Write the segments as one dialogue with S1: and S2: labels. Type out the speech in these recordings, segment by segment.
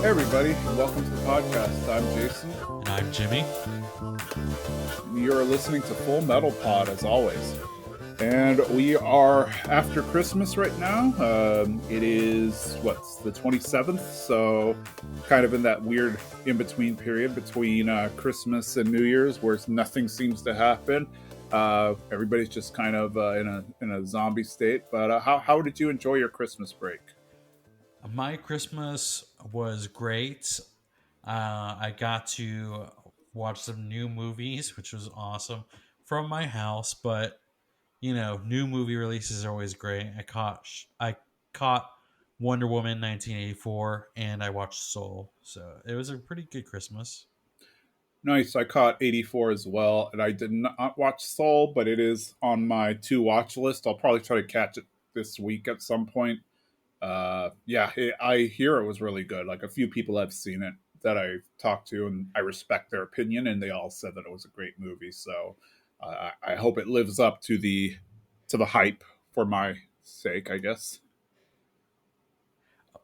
S1: Hey everybody, welcome to the podcast. I'm Jason.
S2: And I'm Jimmy.
S1: You're listening to Full Metal Pod as always. And we are after Christmas right now. It is, what's the 27th? So kind of in that weird in-between period between Christmas and New Year's where nothing seems to happen. Everybody's just kind of in a zombie state. But how did you enjoy your Christmas break?
S2: My Christmas was great. I got to watch some new movies, which was awesome from my house. But new movie releases are always great. I caught Wonder Woman 1984, and I watched Soul. So it was a pretty good Christmas.
S1: Nice. I caught 84 as well, and I did not watch Soul, but it is on my to watch list. I'll probably try to catch it this week at some point. I hear it was really good. Like a few people have seen it that I talked to, and I respect their opinion, and they all said that it was a great movie. So I hope it lives up to the hype for my sake, I guess.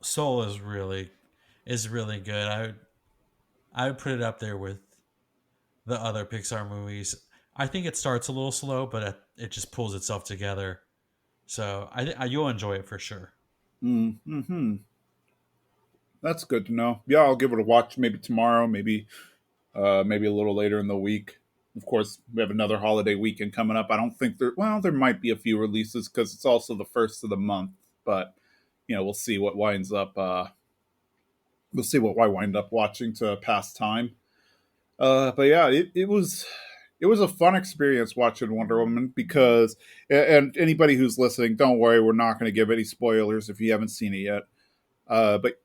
S2: Soul is really good. I would put it up there with the other Pixar movies. I think it starts a little slow, but it just pulls itself together. So you'll enjoy it for sure.
S1: Hmm. That's good to know. Yeah, I'll give it a watch. Maybe tomorrow. Maybe a little later in the week. Of course, we have another holiday weekend coming up. I don't think there might be a few releases because it's also the first of the month, but we'll see what winds up. We'll see what I wind up watching to pass time. But yeah, it was a fun experience watching Wonder Woman because, and anybody who's listening, don't worry, we're not going to give any spoilers if you haven't seen it yet. But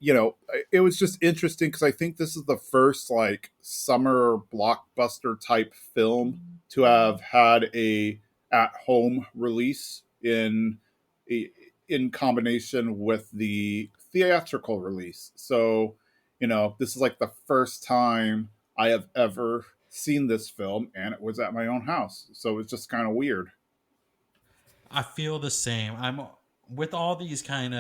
S1: it was just interesting because I think this is the first like summer blockbuster type film to have had a at home release in combination with the theatrical release. So this is like the first time I have ever seen this film, and it was at my own house. So it's just kind of weird.
S2: I feel the same. I'm with all these kind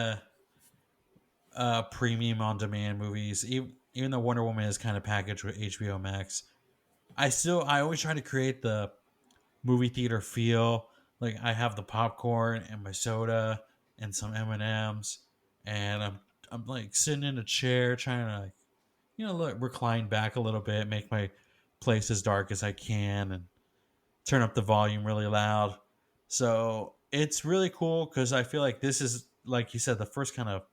S2: of premium on demand movies. Even though Wonder Woman is kind of packaged with HBO Max, I always try to create the movie theater feel. Like I have the popcorn and my soda and some M&Ms, and I'm like sitting in a chair trying to look, recline back a little bit, make my place as dark as I can, and turn up the volume really loud. So it's really cool because I feel like this is, like you said, the first kind of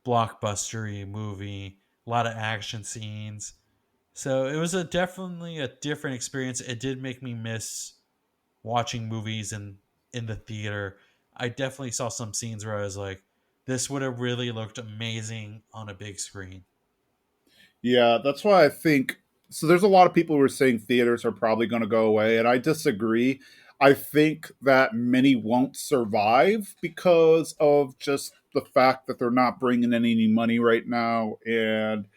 S2: blockbustery movie. A lot of action scenes. So it was definitely a different experience. It did make me miss watching movies in the theater. I definitely saw some scenes where I was like, this would have really looked amazing on a big screen.
S1: Yeah, that's why I think so. There's a lot of people who are saying theaters are probably going to go away, and I disagree. I think that many won't survive because of just the fact that they're not bringing in any money right now, and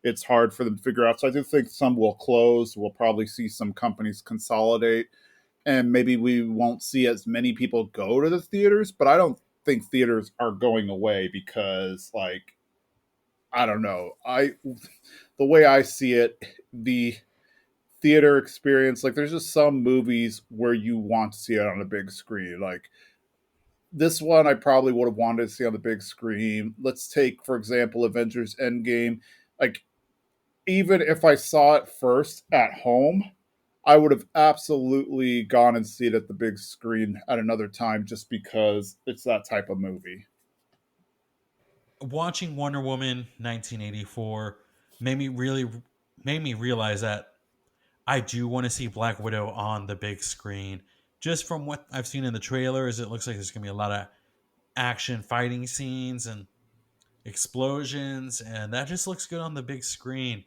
S1: it's hard for them to figure out. So I do think some will close. We'll probably see some companies consolidate, and maybe we won't see as many people go to the theaters. But I don't think theaters are going away because, like, I don't know. The way I see it, the theater experience, like there's just some movies where you want to see it on a big screen. Like this one I probably would have wanted to see on the big screen. Let's take, for example, Avengers Endgame. Like even if I saw it first at home, I would have absolutely gone and see it at the big screen at another time just because it's that type of movie.
S2: Watching Wonder Woman 1984 made me really made me realize that I do want to see Black Widow on the big screen. Just from what I've seen in the trailers, it looks like there's going to be a lot of action fighting scenes and explosions, and that just looks good on the big screen.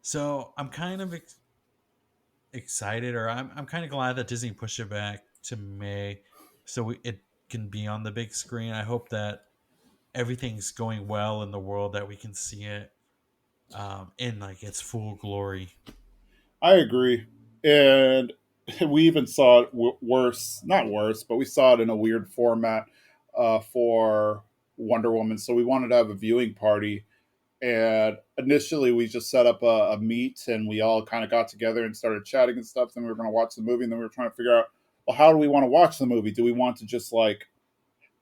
S2: So I'm kind of excited, or I'm kind of glad that Disney pushed it back to May so it can be on the big screen. I hope that everything's going well in the world, that we can see it in like its full glory.
S1: I agree. And we even saw it worse, not worse, but we saw it in a weird format for Wonder Woman. So we wanted to have a viewing party, And initially, we just set up a meet, and we all kind of got together and started chatting and stuff. Then we were going to watch the movie, and then we were trying to figure out, well, how do we want to watch the movie? Do we want to just like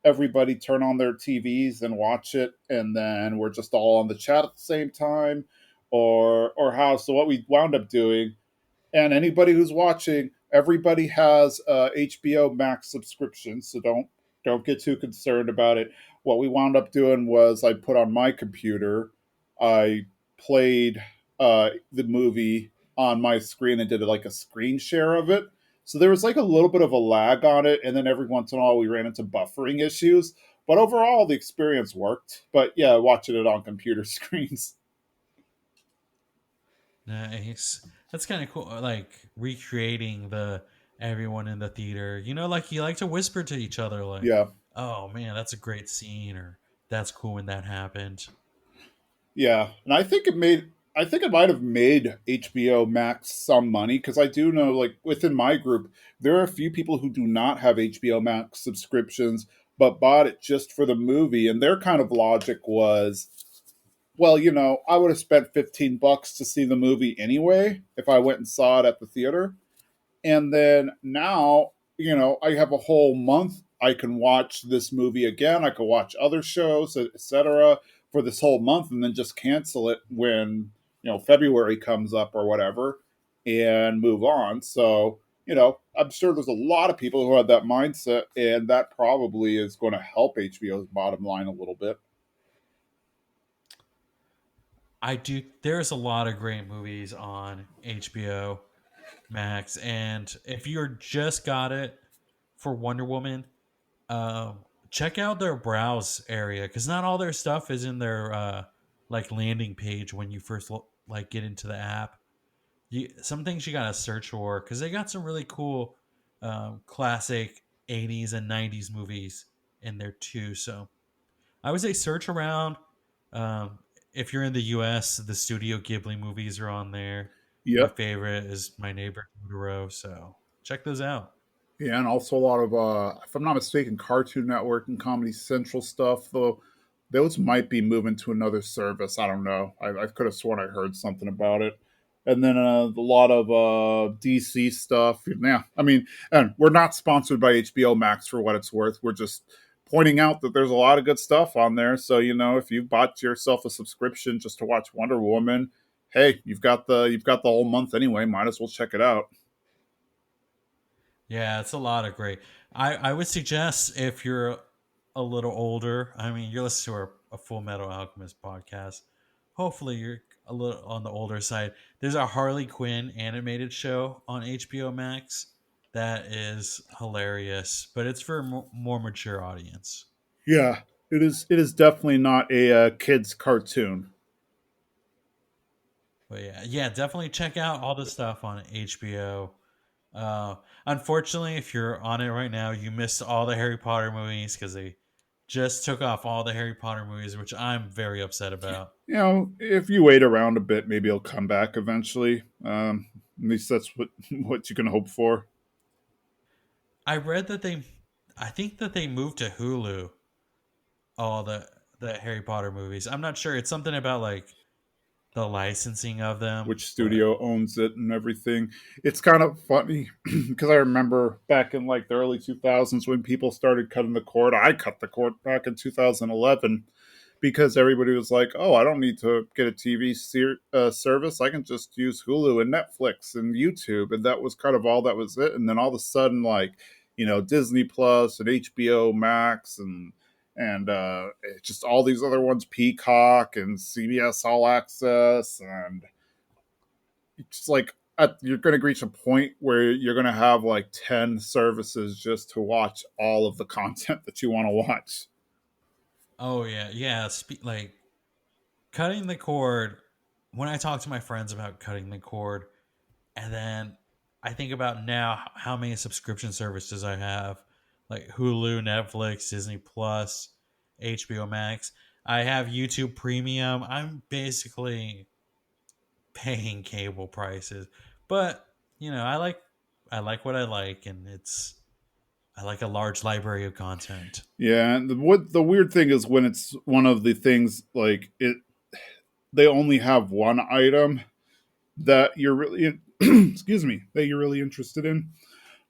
S1: everybody turn on their TVs and watch it, and then we're just all on the chat at the same time, or how? So what we wound up doing, and anybody who's watching, everybody has HBO Max subscriptions, so don't get too concerned about it. What we wound up doing was I put on my computer, I played the movie on my screen and did like a screen share of it. So there was like a little bit of a lag on it, and then every once in a while we ran into buffering issues. But overall, the experience worked. But yeah, watching it on computer screens.
S2: Nice. That's kind of cool. Like recreating the everyone in the theater. You know, like you like to whisper to each other, like,
S1: Yeah.
S2: "Oh man, that's a great scene," or "That's cool when that happened."
S1: Yeah, and I think it might have made HBO Max some money because I do know, like within my group, there are a few people who do not have HBO Max subscriptions but bought it just for the movie, and their kind of logic was, well, I would have spent $15 to see the movie anyway if I went and saw it at the theater. And then now, I have a whole month. I can watch this movie again. I could watch other shows, etc., for this whole month, and then just cancel it when February comes up or whatever, and move on. So I'm sure there's a lot of people who have that mindset, and that probably is going to help HBO's bottom line a little bit.
S2: I do. There's a lot of great movies on HBO Max, and if you're just got it for Wonder Woman, check out their browse area because not all their stuff is in their like landing page when you first like get into the app. Some things you gotta search for because they got some really cool classic '80s and '90s movies in there too. So I would say search around. Um, if you're in the U.S., the Studio Ghibli movies are on there. My
S1: Yep.
S2: favorite is My Neighbor Totoro. So check those out.
S1: Yeah, and also a lot of, if I'm not mistaken, Cartoon Network and Comedy Central stuff. Though those might be moving to another service. I don't know. I could have sworn I heard something about it. And then a lot of DC stuff. Yeah, I mean, and we're not sponsored by HBO Max for what it's worth. We're just pointing out that there's a lot of good stuff on there. So if you bought yourself a subscription just to watch Wonder Woman, hey, you've got the whole month anyway. Might as well check it out.
S2: Yeah, it's a lot of great. I would suggest if you're a little older, I mean, you're listening to a Full Metal Alchemist podcast. Hopefully, you're a little on the older side. There's a Harley Quinn animated show on HBO Max that is hilarious, but it's for a more mature audience.
S1: Yeah, it is. It is definitely not a kids cartoon.
S2: But yeah, yeah, definitely check out all the stuff on HBO. Uh, Unfortunately, if you're on it right now, you missed all the Harry Potter movies because they just took off all the Harry Potter movies, which I'm very upset about.
S1: If you wait around a bit, maybe it'll come back eventually. At least that's what what you can hope for.
S2: I read that I think that they moved to Hulu all the Harry Potter movies. I'm not sure. It's something about like the licensing of them,
S1: Which
S2: but
S1: studio owns it and everything. It's kind of funny because I remember back in like the early 2000s when people started cutting the cord. I cut the cord back in 2011 because everybody was like, "Oh, I don't need to get a TV service. I can just use Hulu and Netflix and YouTube," and that was kind of all that was it. And then all of a sudden, like Disney Plus and HBO Max and just all these other ones, Peacock and CBS All Access, and it's like you're going to reach a point where you're going to have like 10 services just to watch all of the content that you want to watch.
S2: oh yeah, yeah. Like cutting the cord. When I talk to my friends about cutting the cord, and then I think about now how many subscription services I have, like Hulu, Netflix, Disney Plus, HBO Max. I have YouTube Premium. I'm basically paying cable prices. But, I like what I like and I like a large library of content.
S1: Yeah, and what the weird thing is when it's one of the things like it. they only have one item that you're really excuse me, that you're really interested in.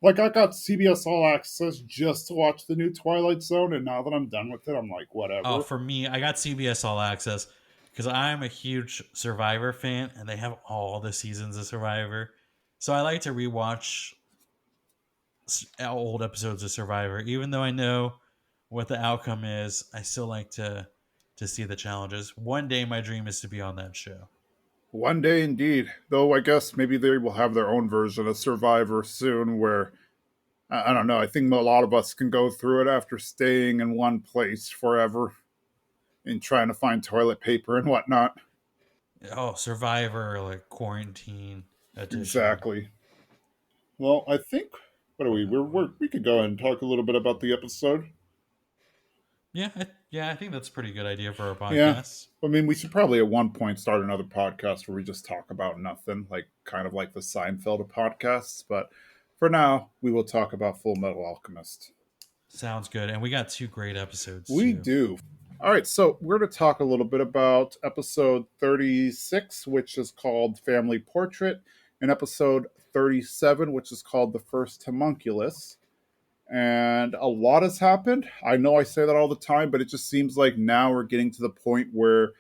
S1: Like I got CBS All Access just to watch the new Twilight Zone, and now that I'm done with it, I'm like,
S2: Oh,
S1: whatever.
S2: for me, I got CBS All Access because I'm a huge Survivor fan, and they have all the seasons of Survivor. So I like to rewatch old episodes of Survivor, even though I know what the outcome is. I still like to see the challenges. One day, my dream is to be on that show.
S1: One day indeed. Though I guess maybe they will have their own version of Survivor soon where I don't know, I think a lot of us can go through it after staying in one place forever and trying to find toilet paper and whatnot.
S2: Oh, Survivor, like quarantine edition.
S1: Exactly. Well, I think what are we? We could go ahead and talk a little bit about the episode.
S2: Yeah, I think that's a pretty good idea for our
S1: Yeah.
S2: podcast.
S1: I mean, we should probably at one point start another podcast where we just talk about nothing, like kind of like the Seinfeld of podcasts. But for now, we will talk about Full Metal Alchemist.
S2: Sounds good, and we got two great episodes
S1: We
S2: too.
S1: do. All right, so we're going to talk a little bit about episode 36, which is called Family Portrait, and episode 37, which is called The First Homunculus. And a lot has happened. I know I say that all the time, but it just seems like now we're getting to the point where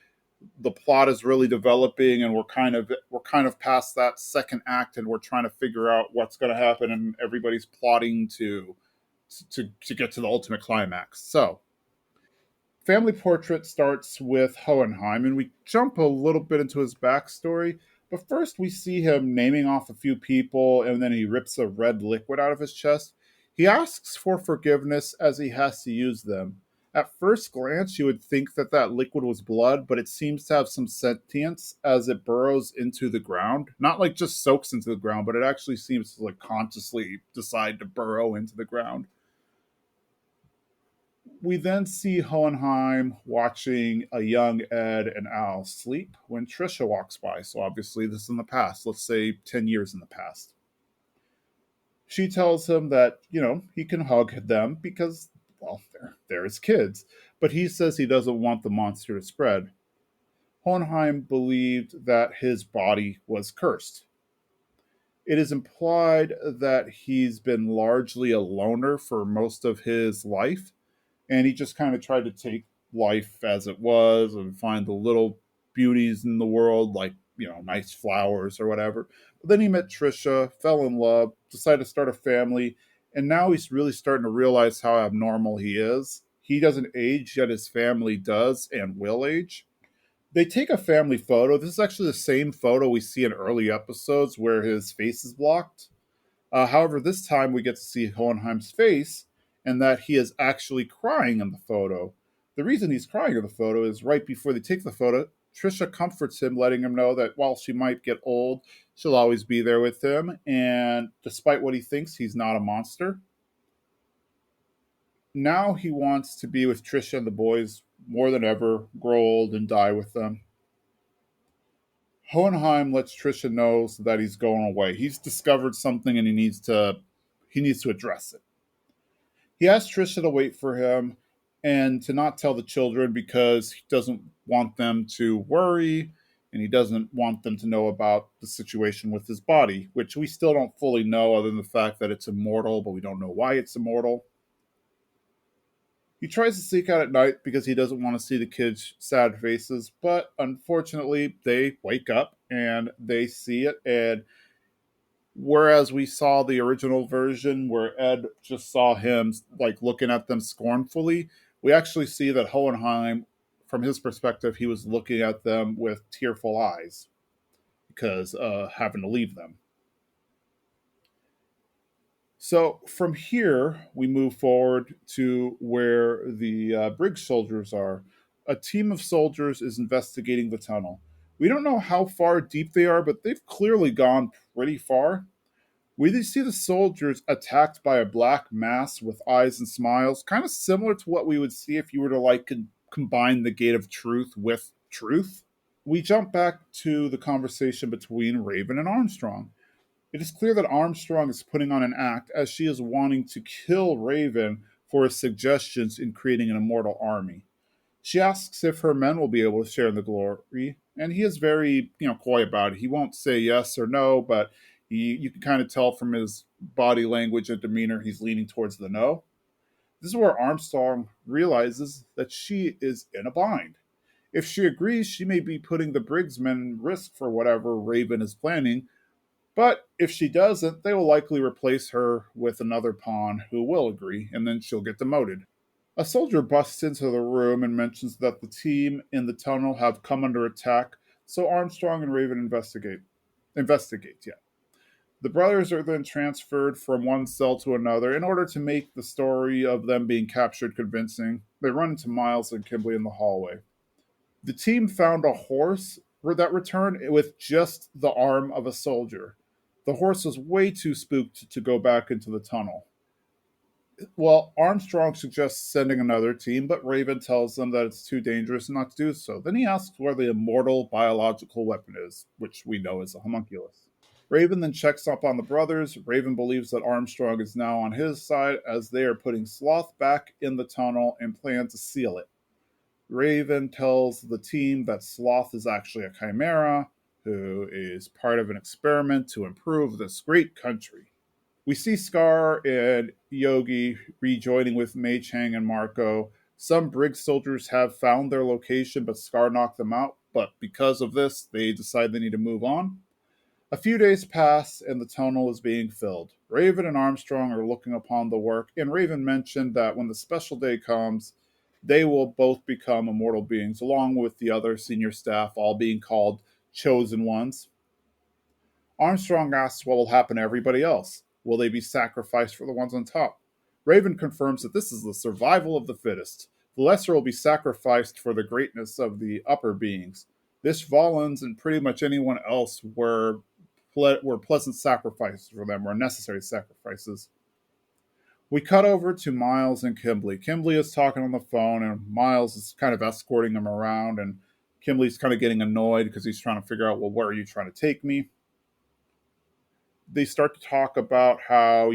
S1: the plot is really developing and we're kind of past that second act and we're trying to figure out what's going to happen and everybody's plotting to get to the ultimate climax. So, Family Portrait starts with Hohenheim, and we jump a little bit into his backstory. But first, we see him naming off a few people, and then he rips a red liquid out of his chest. He asks for forgiveness as he has to use them. At first glance, you would think that that liquid was blood, but it seems to have some sentience as it burrows into the ground. Not like just soaks into the ground, but it actually seems to like consciously decide to burrow into the ground. We then see Hohenheim watching a young Ed and Al sleep when Trisha walks by. So obviously, this is in the past. Let's say 10 years in the past. She tells him that, he can hug them because, well, they're his kids. But he says he doesn't want the monster to spread. Hohenheim believed that his body was cursed. It is implied that he's been largely a loner for most of his life and he just kind of tried to take life as it was and find the little beauties in the world, like nice flowers or whatever. But then he met Trisha, fell in love, decided to start a family, and now he's really starting to realize how abnormal he is. He doesn't age, yet his family does and will age. They take a family photo. This is actually the same photo we see in early episodes where his face is blocked. However, this time we get to see Hohenheim's face and that he is actually crying in the photo. The reason he's crying in the photo is right before they take the photo, Trisha comforts him, letting him know that while she might get old, she'll always be there with him. And despite what he thinks, he's not a monster. Now he wants to be with Trisha and the boys more than ever, grow old and die with them. Hohenheim lets Trisha know that he's going away. He's discovered something and he needs to address it. He asks Trisha to wait for him and to not tell the children because he doesn't want them to worry and he doesn't want them to know about the situation with his body, which we still don't fully know other than the fact that it's immortal, but we don't know why it's immortal. He tries to sneak out at night because he doesn't want to see the kids' sad faces, but unfortunately, they wake up and they see it. And whereas we saw the original version where Ed just saw him like looking at them scornfully, we actually see that Hohenheim, from his perspective, he was looking at them with tearful eyes because having to leave them. So from here, we move forward to where the Briggs soldiers are. A team of soldiers is investigating the tunnel. We don't know how far deep they are, but they've clearly gone pretty far. We see the soldiers attacked by a black mass with eyes and smiles, kind of similar to what we would see if you were to combine the Gate of Truth with Truth. We jump back to the conversation between Raven and Armstrong. It is clear that Armstrong is putting on an act as she is wanting to kill Raven for his suggestions in creating an immortal army. She asks if her men will be able to share in the glory. And he is very, coy about it. He won't say yes or no, but you can kind of tell from his body language and demeanor he's leaning towards the no. This is where Armstrong realizes that she is in a bind. If she agrees, she may be putting the Briggs men in risk for whatever Raven is planning, but if she doesn't, they will likely replace her with another pawn who will agree, and then she'll get demoted. A soldier busts into the room and mentions that the team in the tunnel have come under attack, so Armstrong and Raven investigate. Investigate, yeah. The brothers are then transferred from one cell to another in order to make the story of them being captured convincing. They run into Miles and Kimberly in the hallway. The team found a horse that returned with just the arm of a soldier. The horse was way too spooked to go back into the tunnel. Well, Armstrong suggests sending another team, but Raven tells them that it's too dangerous not to do so. Then he asks where the immortal biological weapon is, which we know is a homunculus. Raven then checks up on the brothers. Raven believes that Armstrong is now on his side as they are putting Sloth back in the tunnel and plan to seal it. Raven tells the team that Sloth is actually a chimera who is part of an experiment to improve this great country. We see Scar and Yogi rejoining with Mei Chang and Marco. Some Briggs soldiers have found their location, but Scar knocked them out. But because of this, they decide they need to move on. A few days pass, and the tunnel is being filled. Raven and Armstrong are looking upon the work, and Raven mentioned that when the special day comes, they will both become immortal beings, along with the other senior staff, all being called chosen ones. Armstrong asks what will happen to everybody else. Will they be sacrificed for the ones on top? Raven confirms that this is the survival of the fittest. The lesser will be sacrificed for the greatness of the upper beings. This Volans and pretty much anyone else were pleasant sacrifices for them, or necessary sacrifices. We cut over to Miles and Kimberly. Kimberly is talking on the phone, and Miles is kind of escorting him around, and Kimberly's kind of getting annoyed because he's trying to figure out, well, where are you trying to take me? They start to talk about how,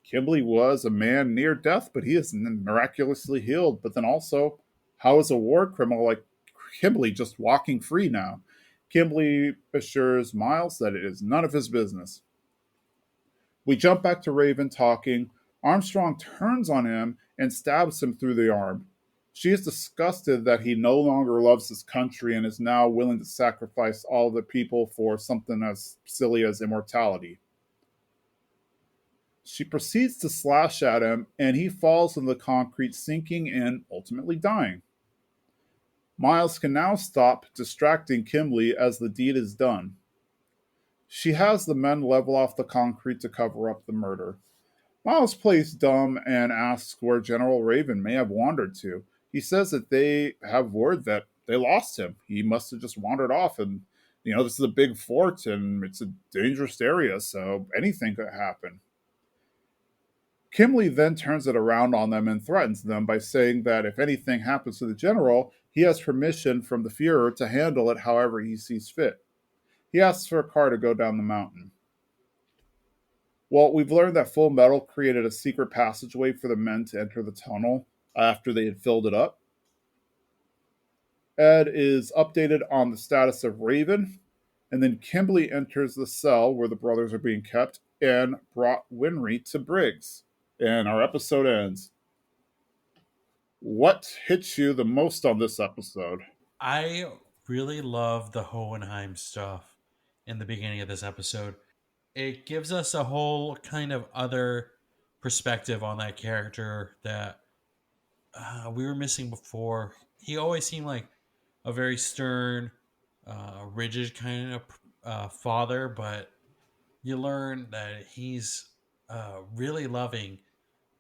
S1: Kimberly was a man near death, but he is miraculously healed. But then also, how is a war criminal like Kimberly just walking free now? Kimberly assures Miles that it is none of his business. We jump back to Raven talking. Armstrong turns on him and stabs him through the arm. She is disgusted that he no longer loves his country and is now willing to sacrifice all the people for something as silly as immortality. She proceeds to slash at him, and he falls in the concrete, sinking and ultimately dying. Miles can now stop distracting Kimberly as the deed is done. She has the men level off the concrete to cover up the murder. Miles plays dumb and asks where General Raven may have wandered to. He says that they have word that they lost him. He must have just wandered off, and this is a big fort and it's a dangerous area, so anything could happen. Kimberly then turns it around on them and threatens them by saying that if anything happens to the general, he has permission from the Fuhrer to handle it however he sees fit. He asks for a car to go down the mountain. Well, we've learned that Full Metal created a secret passageway for the men to enter the tunnel after they had filled it up. Ed is updated on the status of Raven, and then Kimberly enters the cell where the brothers are being kept and brought Winry to Briggs. And our episode ends. What hits you the most on this episode?
S2: I really love the Hohenheim stuff in the beginning of this episode. It gives us a whole kind of other perspective on that character that we were missing before. He always seemed like a very stern, rigid kind of father, but you learn that he's really loving,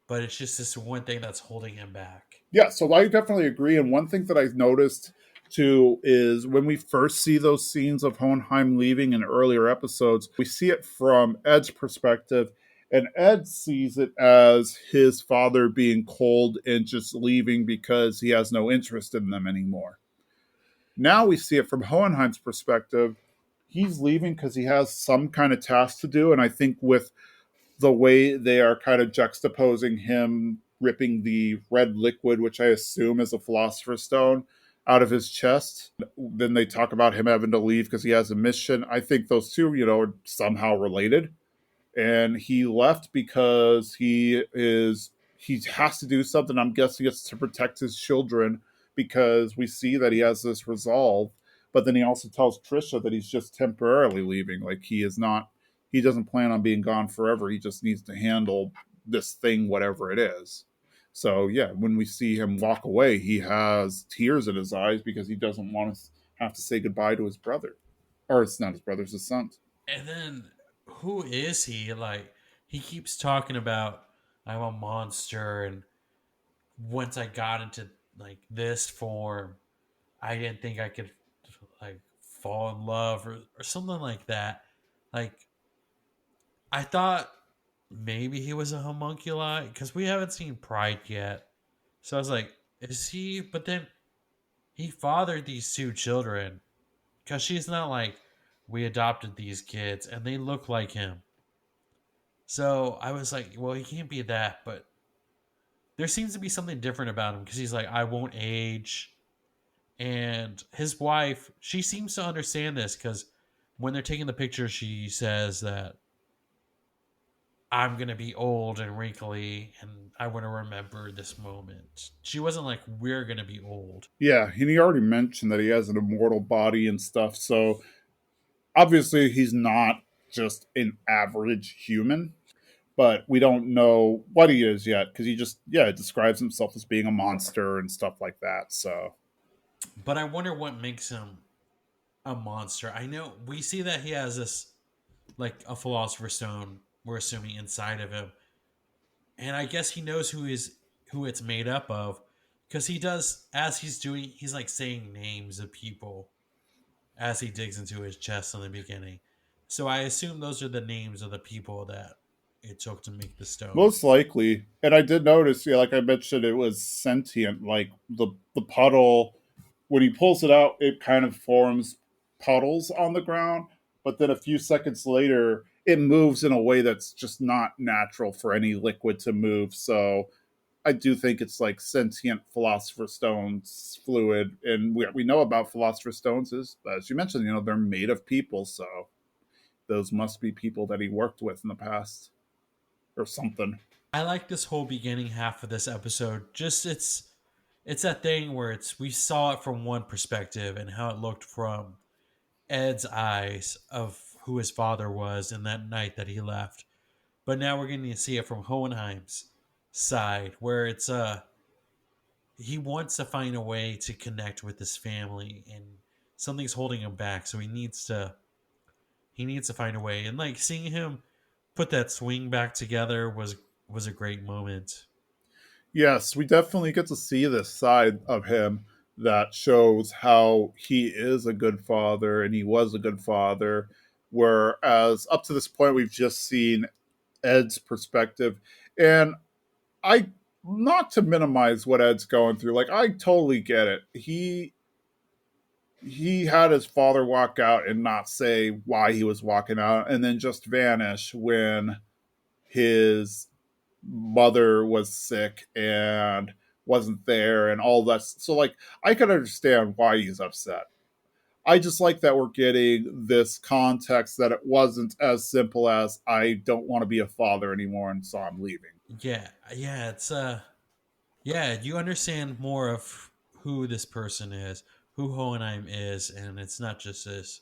S2: but it's just this one thing that's holding him back.
S1: Yeah, so I definitely agree. And one thing that I noticed too is when we first see those scenes of Hohenheim leaving in earlier episodes, we see it from Ed's perspective. And Ed sees it as his father being cold and just leaving because he has no interest in them anymore. Now we see it from Hohenheim's perspective. He's leaving because he has some kind of task to do. And I think with the way they are kind of juxtaposing him ripping the red liquid, which I assume is a philosopher's stone, out of his chest. Then they talk about him having to leave because he has a mission. I think those two, are somehow related. And he left because he has to do something. I'm guessing it's to protect his children because we see that he has this resolve. But then he also tells Trisha that he's just temporarily leaving. Like he doesn't plan on being gone forever. He just needs to handle this thing, whatever it is. So yeah, when we see him walk away, he has tears in his eyes because he doesn't want to have to say goodbye to his brother, or it's not his brother, it's his son.
S2: And then who is he? Like he keeps talking about I'm a monster, and once I got into like this form, I didn't think I could like fall in love or something like that. Like I thought maybe he was a homunculi because we haven't seen Pride yet. So I was like, is he? But then he fathered these two children because she's not like we adopted these kids and they look like him. So I was like, well, he can't be that, but there seems to be something different about him because he's like, I won't age. And his wife, she seems to understand this because when they're taking the picture, she says that I'm going to be old and wrinkly and I want to remember this moment. She wasn't like, we're going to be old.
S1: Yeah, and he already mentioned that he has an immortal body and stuff. So obviously, he's not just an average human, but we don't know what he is yet because he just, yeah, describes himself as being a monster and stuff like that. So,
S2: But I wonder what makes him a monster. I know we see that he has this, like a philosopher's stone, we're assuming inside of him. And I guess he knows who it's made up of because he does as he's doing he's like saying names of people as he digs into his chest in the beginning. So I assume those are the names of the people that it took to make the stone.
S1: most likely, and I did notice, yeah, like I mentioned, it was sentient. Like the puddle, when he pulls it out, it kind of forms puddles on the ground, but then a few seconds later, it moves in a way that's just not natural for any liquid to move. So I do think it's like sentient philosopher stones fluid, and we know about philosopher stones is, as you mentioned, they're made of people, so those must be people that he worked with in the past or something.
S2: I like this whole beginning half of this episode. Just it's that thing where it's we saw it from one perspective and how it looked from Ed's eyes of who his father was in that night that he left. But now we're getting to see it from Hohenheim's side, where it's he wants to find a way to connect with his family, and something's holding him back. So he needs to find a way, and like seeing him put that swing back together was a great moment.
S1: Yes, we definitely get to see this side of him that shows how he is a good father and he was a good father. Whereas up to this point, we've just seen Ed's perspective. And I, not to minimize what Ed's going through, like, I totally get it. He had his father walk out and not say why he was walking out and then just vanish when his mother was sick and wasn't there and all that. So like I can understand why he's upset. I just like that we're getting this context that it wasn't as simple as I don't want to be a father anymore and so I'm leaving.
S2: Yeah, it's yeah, you understand more of who this person is, who Hohenheim is, and it's not just this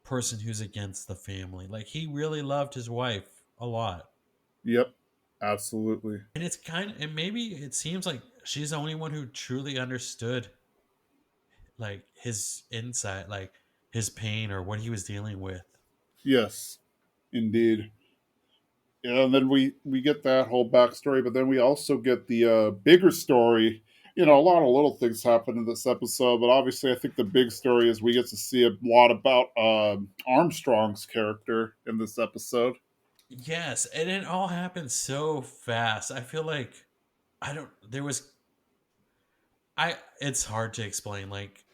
S2: person who's against the family. Like he really loved his wife a lot.
S1: Yep, absolutely.
S2: And it's kind of, and maybe it seems like she's the only one who truly understood like his insight, like his pain or what he was dealing with.
S1: Yes, indeed. Yeah, and then we get that whole backstory, but then we also get the bigger story. A lot of little things happen in this episode, but obviously, I think the big story is we get to see a lot about Armstrong's character in this episode.
S2: Yes, and it all happened so fast. I feel like I don't there was I it's hard to explain. Like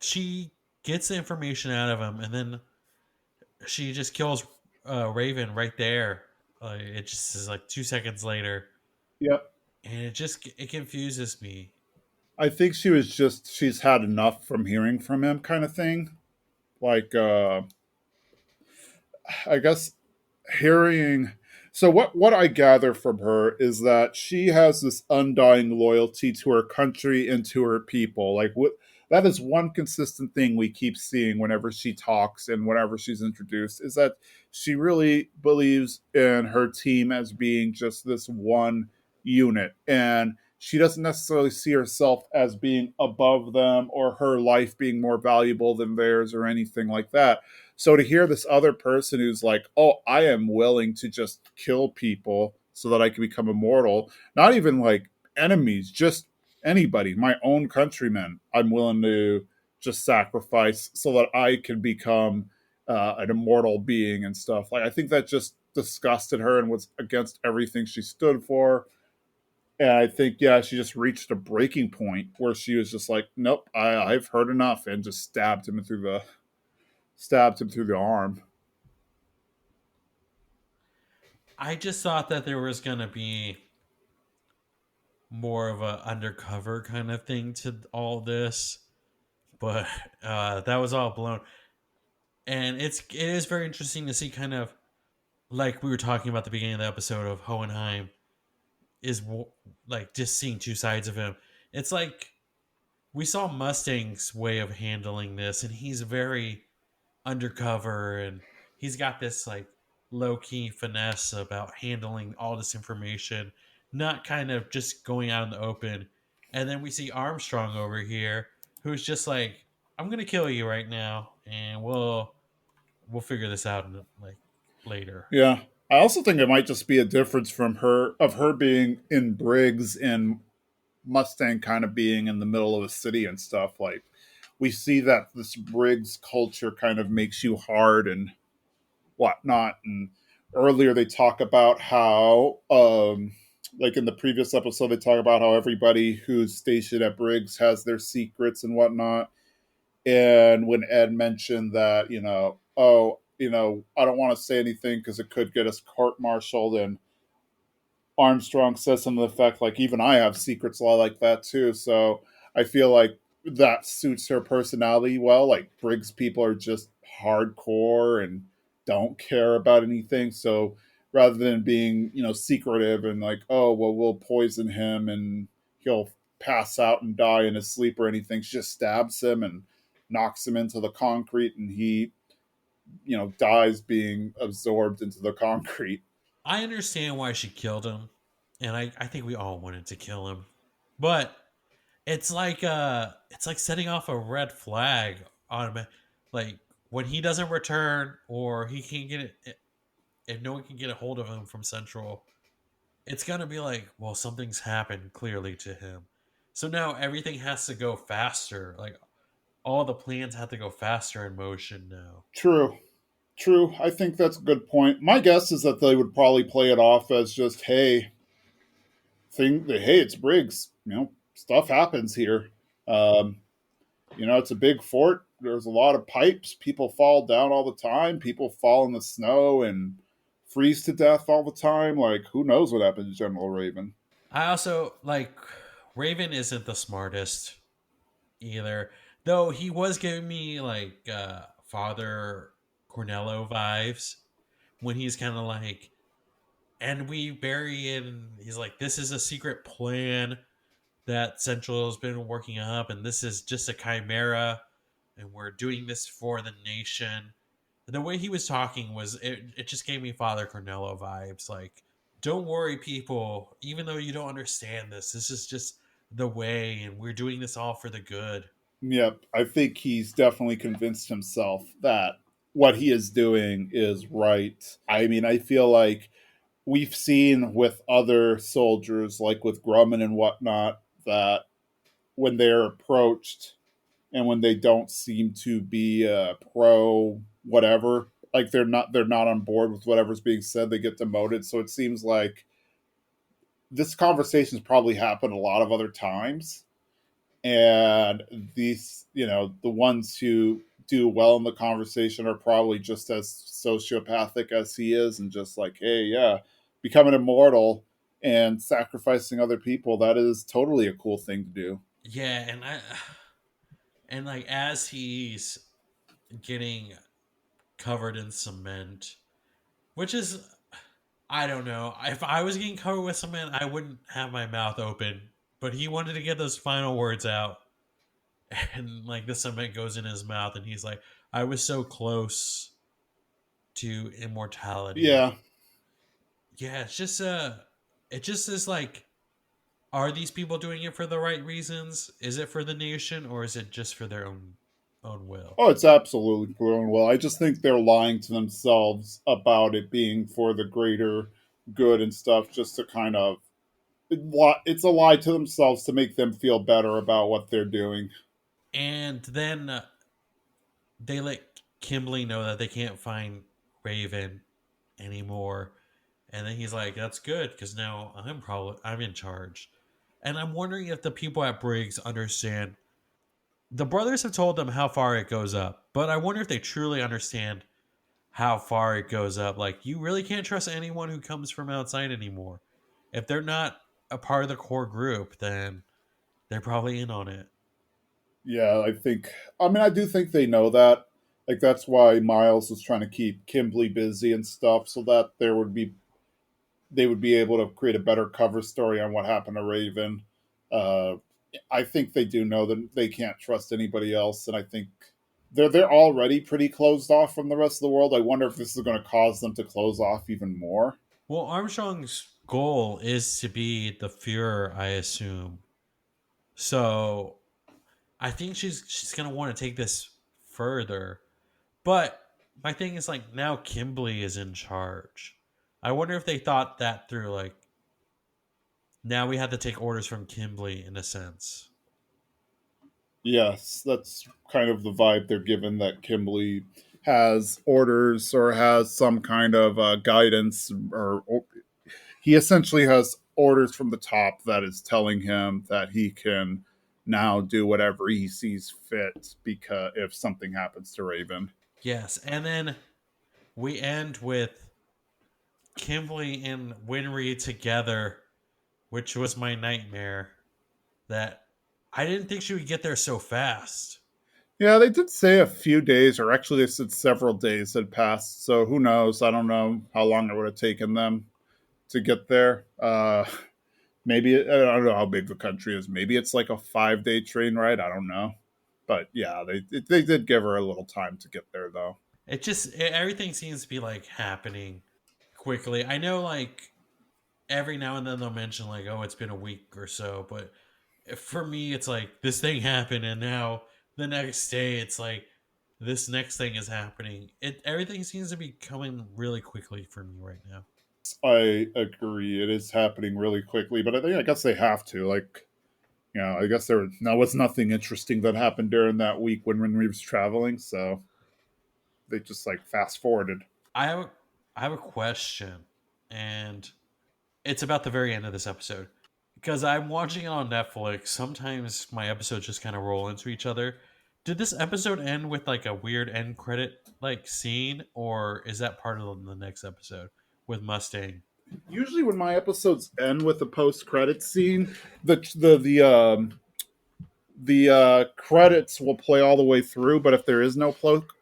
S2: she gets the information out of him and then she just kills Raven right there. It just is like 2 seconds later
S1: Yep.
S2: and it confuses me.
S1: I think she's had enough from hearing from him kind of thing. Like I guess hearing so what I gather from her is that she has this undying loyalty to her country and to her people. Like what that is one consistent thing we keep seeing whenever she talks and whenever she's introduced is that she really believes in her team as being just this one unit, and she doesn't necessarily see herself as being above them or her life being more valuable than theirs or anything like that. So to hear this other person who's like, "Oh, I am willing to just kill people so that I can become immortal," not even like enemies, just anybody, my own countrymen, I'm willing to just sacrifice so that I can become an immortal being and stuff. Like I think that just disgusted her and was against everything she stood for. And I think, yeah, she just reached a breaking point where she was just like, "Nope, I've heard enough," and just stabbed him through the arm.
S2: I just thought that there was gonna be more of a undercover kind of thing to all this, but that was all blown. And it is very interesting to see kind of like we were talking about at the beginning of the episode of Hohenheim is like just seeing two sides of him. It's like we saw Mustang's way of handling this, and he's very undercover, and he's got this like low key finesse about handling all this information, not kind of just going out in the open. And then we see Armstrong over here, who's just like, "I'm gonna kill you right now, and we'll figure this out in, like later."
S1: Yeah. I also think it might just be a difference from her being in Briggs and Mustang kind of being in the middle of a city and stuff. Like we see that this Briggs culture kind of makes you hard and whatnot. And earlier they talk about how like in the previous episode they talk about how everybody who's stationed at Briggs has their secrets and whatnot. And when Ed mentioned that, oh, I don't want to say anything because it could get us court martialed, and Armstrong says something to the effect like, even I have secrets like that too. So I feel like that suits her personality well. Like Briggs people are just hardcore and don't care about anything. So rather than being, secretive and like, oh, well, we'll poison him and he'll pass out and die in his sleep or anything, she just stabs him and knocks him into the concrete, and he, dies being absorbed into the concrete.
S2: I understand why she killed him, and I think we all wanted to kill him, but it's like setting off a red flag on him. Like when he doesn't return or he can't get it, if no one can get a hold of him from Central, it's gonna be like, well, something's happened clearly to him. So now everything has to go faster. Like all the plans have to go faster in motion now.
S1: True. True. I think that's a good point. My guess is that they would probably play it off as just, hey, it's Briggs. Stuff happens here. Um, it's a big fort. There's a lot of pipes. People fall down all the time. People fall in the snow and freeze to death all the time. Like, who knows what happened to General Raven?
S2: I also like Raven isn't the smartest either, though he was giving me like Father Cornello vibes when he's kind of like, and we bury it, and he's like, this is a secret plan that Central has been working up, and this is just a chimera, and we're doing this for the nation. The way he was talking it just gave me Father Cornello vibes. Like, don't worry, people, even though you don't understand this is just the way, and we're doing this all for the good.
S1: Yep. I think he's definitely convinced himself that what he is doing is right. I mean, I feel like we've seen with other soldiers, like with Grumman and whatnot, that when they're approached and when they don't seem to be pro whatever, like they're not on board with whatever's being said, they get demoted. So it seems like this conversation's probably happened a lot of other times, and these, the ones who do well in the conversation are probably just as sociopathic as he is, and just like, hey, yeah, becoming immortal and sacrificing other people, that is totally a cool thing to do.
S2: Yeah, and like as he's getting covered in cement, which is, I don't know. If I was getting covered with cement, I wouldn't have my mouth open. But he wanted to get those final words out, and like the cement goes in his mouth, and he's like, "I was so close to immortality."
S1: Yeah.
S2: Yeah, it just is like, are these people doing it for the right reasons? Is it for the nation, or is it just for their own will?
S1: Oh, it's absolutely going well. I just think they're lying to themselves about it being for the greater good and stuff, just to kind of it's a lie to themselves to make them feel better about what they're doing.
S2: And then they let Kimberly know that they can't find Raven anymore. And then he's like, "That's good because now I'm in charge." And I'm wondering if the people at Briggs understand. The brothers have told them how far it goes up, but I wonder if they truly understand how far it goes up. Like, you really can't trust anyone who comes from outside anymore. If they're not a part of the core group, then they're probably in on it.
S1: Yeah, I think. I mean, I do think they know that. Like that's why Miles is trying to keep Kimberly busy and stuff, so that they would be able to create a better cover story on what happened to Raven. Uh, I think they do know that they can't trust anybody else, and I think they're already pretty closed off from the rest of the world. I wonder if this is going to cause them to close off even more.
S2: Well, Armstrong's goal is to be the Fuhrer, I assume. So I think she's gonna want to take this further. But my thing is like now Kimberly is in charge. I wonder if they thought that through. Like now we had to take orders from Kimberly in a sense.
S1: Yes, that's kind of the vibe they're given that Kimberly has orders or has some kind of guidance, or he essentially has orders from the top that is telling him that he can now do whatever he sees fit because if something happens to Raven.
S2: Yes, and then we end with Kimberly and Winry together, which was my nightmare. That I didn't think she would get there so fast.
S1: Yeah, they did say a few days, or actually, they said several days had passed. So who knows? I don't know how long it would have taken them to get there. Maybe I don't know how big the country is. Maybe it's like a 5 day train ride. I don't know, but yeah, they did give her a little time to get there though.
S2: Everything seems to be like happening quickly. I know like every now and then they'll mention like, oh, it's been a week or so, but for me it's like this thing happened and now the next day it's like this next thing is happening. It Everything seems to be coming really quickly for me right now.
S1: I agree. It is happening really quickly, but I guess they have to. Like, I guess there was nothing interesting that happened during that week when we was traveling, so they just like fast forwarded.
S2: I have a I have a question, and it's about the very end of this episode because I'm watching it on Netflix. Sometimes my episodes just kind of roll into each other. Did this episode end with like a weird end credit like scene, or is that part of the next episode with Mustang?
S1: Usually, when my episodes end with a post credit scene, the credits will play all the way through. But if there is no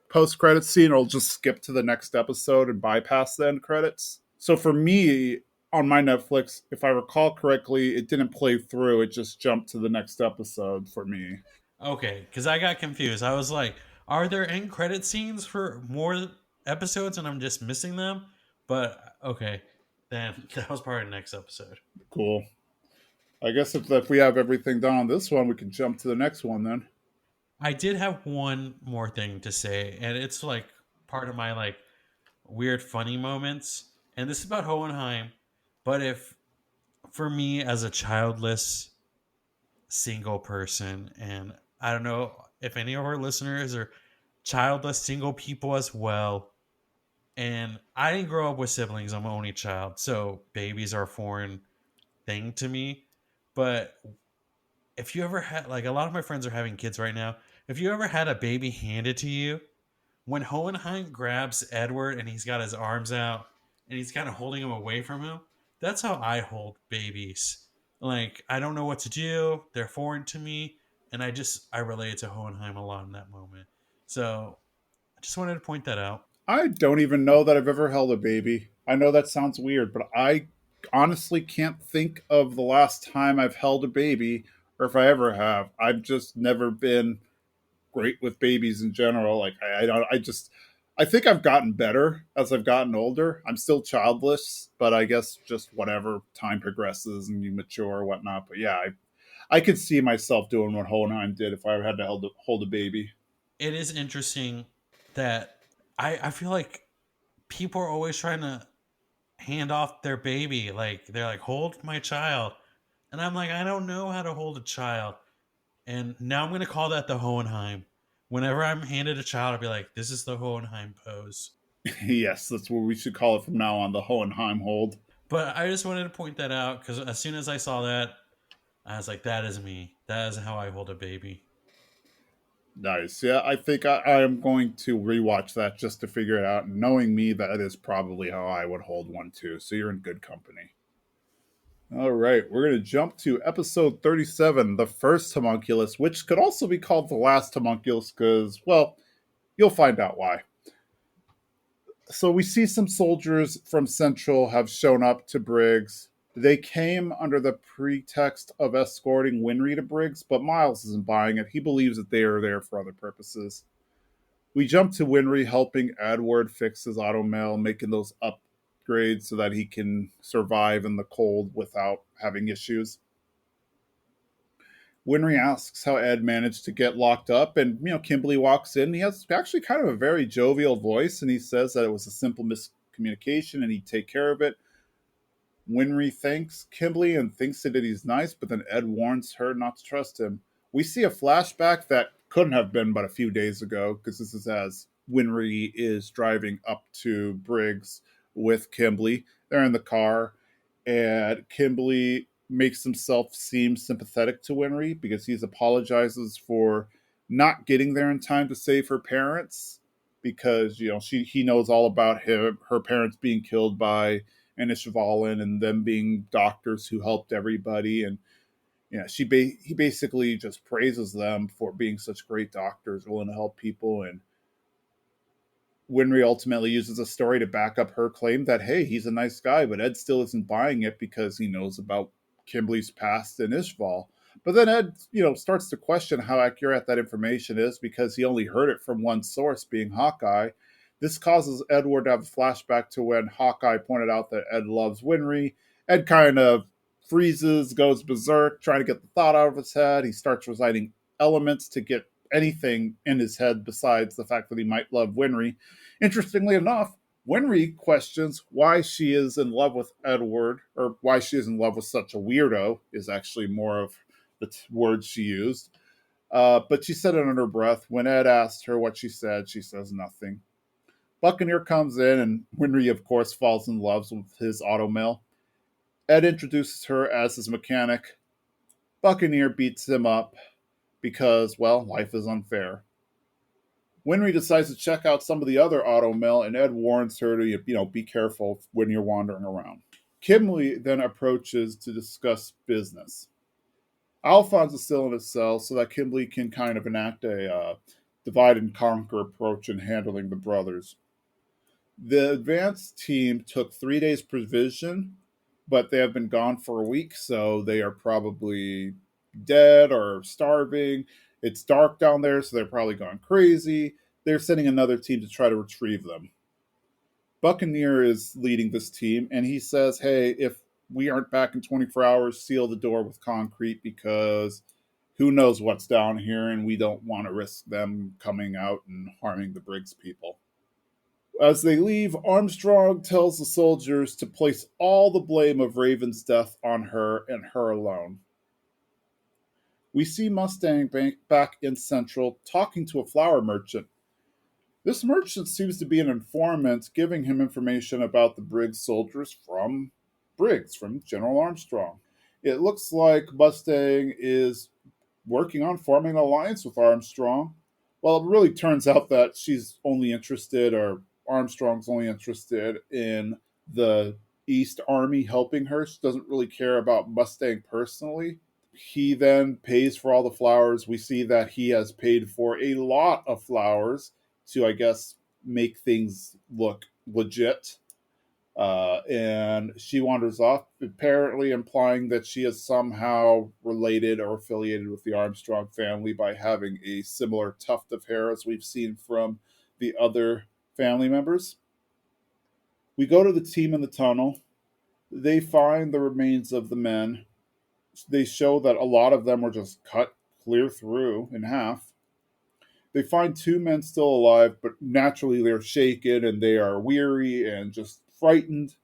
S1: post credit scene, it'll just skip to the next episode and bypass the end credits. So for me, on my Netflix, if I recall correctly, it didn't play through. It just jumped to the next episode for me.
S2: Okay, because I got confused. I was like, are there end credit scenes for more episodes and I'm just missing them? But okay, then that was part of the next episode.
S1: Cool. I guess if we have everything done on this one, we can jump to the next one then.
S2: I did have one more thing to say, and it's like part of my like weird funny moments. And this is about Hohenheim. But if for me as a childless single person, and I don't know if any of our listeners are childless single people as well. And I didn't grow up with siblings. I'm an only child, so babies are a foreign thing to me. But if you ever had, like, a lot of my friends are having kids right now. If you ever had a baby handed to you, when Hohenheim grabs Edward and he's got his arms out and he's kind of holding him away from him, that's how I hold babies. Like, I don't know what to do. They're foreign to me. and I related to Hohenheim a lot in that moment. So I just wanted to point that out.
S1: I don't even know that I've ever held a baby. I know that sounds weird, but I honestly can't think of the last time I've held a baby, or if I ever have. I've just never been great with babies in general. Like I don't. I just. I think I've gotten better as I've gotten older. I'm still childless, but I guess just whatever time progresses and you mature or whatnot. But yeah, I could see myself doing what Hohenheim did if I had to hold a baby.
S2: It is interesting that I feel like people are always trying to hand off their baby. Like they're like, hold my child. And I'm like, I don't know how to hold a child. And now I'm gonna call that the Hohenheim. Whenever I'm handed a child, I'll be like, this is the Hohenheim pose.
S1: Yes, that's what we should call it from now on, the Hohenheim hold.
S2: But I just wanted to point that out because as soon as I saw that, I was like, that is me. That is how I hold a baby.
S1: Nice. Yeah, I think I am going to rewatch that just to figure it out. And knowing me, that is probably how I would hold one too. So you're in good company. All right, we're going to jump to episode 37, The First Homunculus, which could also be called The Last Homunculus because, well, you'll find out why. So we see some soldiers from Central have shown up to Briggs. They came under the pretext of escorting Winry to Briggs, but Miles isn't buying it. He believes that they are there for other purposes. We jump to Winry helping Edward fix his auto mail, making those upgrades so that he can survive in the cold without having issues. Winry asks how Ed managed to get locked up, and Kimberly walks in. He has actually kind of a very jovial voice, and he says that it was a simple miscommunication and he'd take care of it. Winry thanks Kimberly and thinks that he's nice, but then Ed warns her not to trust him. We see a flashback that couldn't have been but a few days ago, because this is as Winry is driving up to Briggs with Kimberly. They're in the car, and Kimberly makes himself seem sympathetic to Winry because he apologizes for not getting there in time to save her parents, because he knows all about her parents being killed by Inishvalin and them being doctors who helped everybody. And he basically just praises them for being such great doctors willing to help people. And Winry ultimately uses a story to back up her claim that, hey, he's a nice guy, but Ed still isn't buying it because he knows about Kimberly's past in Ishval. But then Ed, starts to question how accurate that information is because he only heard it from one source, being Hawkeye. This causes Edward to have a flashback to when Hawkeye pointed out that Ed loves Winry. Ed kind of freezes, goes berserk, trying to get the thought out of his head. He starts reciting elements to get anything in his head besides the fact that he might love Winry. Interestingly enough, Winry questions why she is in love with Edward, or why she is in love with such a weirdo, is actually more of the words she used. But she said it under her breath. When Ed asked her what she says nothing. Buccaneer comes in, and Winry, of course, falls in love with his automail. Ed introduces her as his mechanic. Buccaneer beats him up because, well, life is unfair. Winry decides to check out some of the other automail, and Ed warns her to, be careful when you're wandering around. Kimberly then approaches to discuss business. Alphonse is still in his cell so that Kimberly can kind of enact a divide and conquer approach in handling the brothers. The advanced team took 3 days provision, but they have been gone for a week, so they are probably dead or starving. It's dark down there, so they're probably gone crazy. They're sending another team to try to retrieve them. Buccaneer is leading this team, and he says, hey, if we aren't back in 24 hours, seal the door with concrete because who knows what's down here, and we don't want to risk them coming out and harming the Briggs people. As they leave, Armstrong tells the soldiers to place all the blame of Raven's death on her and her alone. We see Mustang back in Central talking to a flower merchant. This merchant seems to be an informant, giving him information about the Briggs soldiers from Briggs, from General Armstrong. It looks like Mustang is working on forming an alliance with Armstrong. Well, it really turns out that she's only interested, or Armstrong's only interested in the East Army helping her. She doesn't really care about Mustang personally. He then pays for all the flowers. We see that he has paid for a lot of flowers to, I guess, make things look legit. And she wanders off, apparently implying that she is somehow related or affiliated with the Armstrong family by having a similar tuft of hair as we've seen from the other family members. We go to the team in the tunnel. They find the remains of the men. They show that a lot of them were just cut clear through in half. They find two men still alive, but naturally they're shaken and they are weary and just frightened.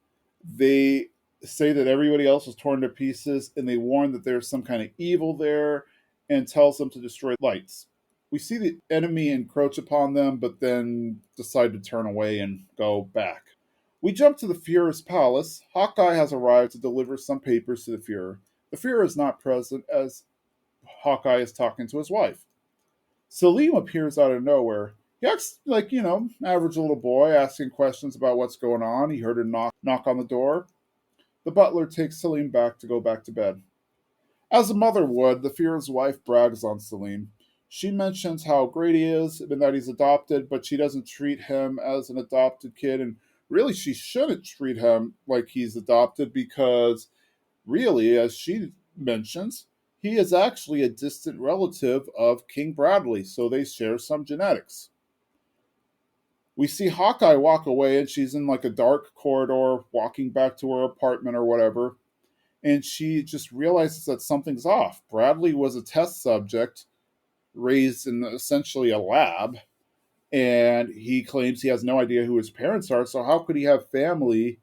S1: They say that everybody else is torn to pieces, and they warn that there's some kind of evil there and tells them to destroy lights. We see the enemy encroach upon them, but then decide to turn away and go back. We jump to the Fuhrer's palace. Hawkeye has arrived to deliver some papers to the Fuhrer. The Fuhrer is not present as Hawkeye is talking to his wife. Salim appears out of nowhere. He acts like, average little boy asking questions about what's going on. He heard a knock on the door. The butler takes Salim back to go back to bed. As a mother would, the Fuhrer's wife brags on Salim. She mentions how great he is and that he's adopted, but she doesn't treat him as an adopted kid. And really, she shouldn't treat him like he's adopted because, really, as she mentions, he is actually a distant relative of King Bradley, so they share some genetics. We see Hawkeye walk away, and she's in like a dark corridor walking back to her apartment or whatever, and she just realizes that something's off. Bradley was a test subject raised in essentially a lab, and he claims he has no idea who his parents are, so how could he have family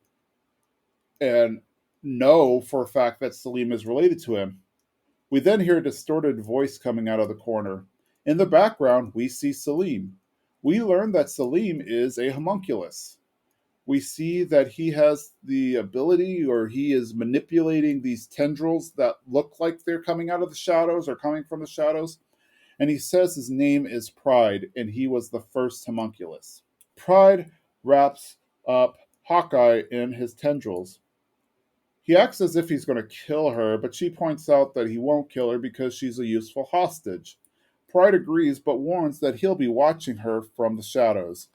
S1: and know for a fact that Salim is related to him? We then hear a distorted voice coming out of the corner. In the background, we see Salim. We learn that Salim is a homunculus. We see that he has the ability, or he is manipulating these tendrils that look like they're coming out of the shadows or coming from the shadows. And he says his name is Pride, and he was the first homunculus. Pride wraps up Hawkeye in his tendrils. He acts as if he's going to kill her, but she points out that he won't kill her because she's a useful hostage. Pride agrees, but warns that he'll be watching her from the shadows.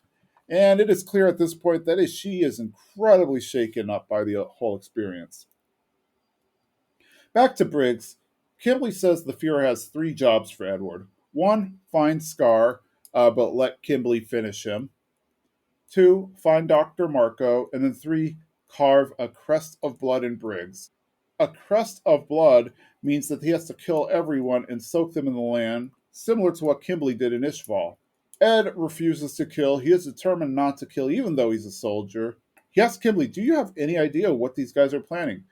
S1: And it is clear at this point that she is incredibly shaken up by the whole experience. Back to Briggs, Kimberly says the Fuhrer has three jobs for Edward. One, find Scar, but let Kimberly finish him. Two, find Dr. Marco. And then three, carve a crest of blood in Briggs. A crest of blood means that he has to kill everyone and soak them in the land, similar to what Kimberly did in Ishval. Ed refuses to kill. He is determined not to kill, even though he's a soldier. He asks Kimberly, do you have any idea what these guys are planning?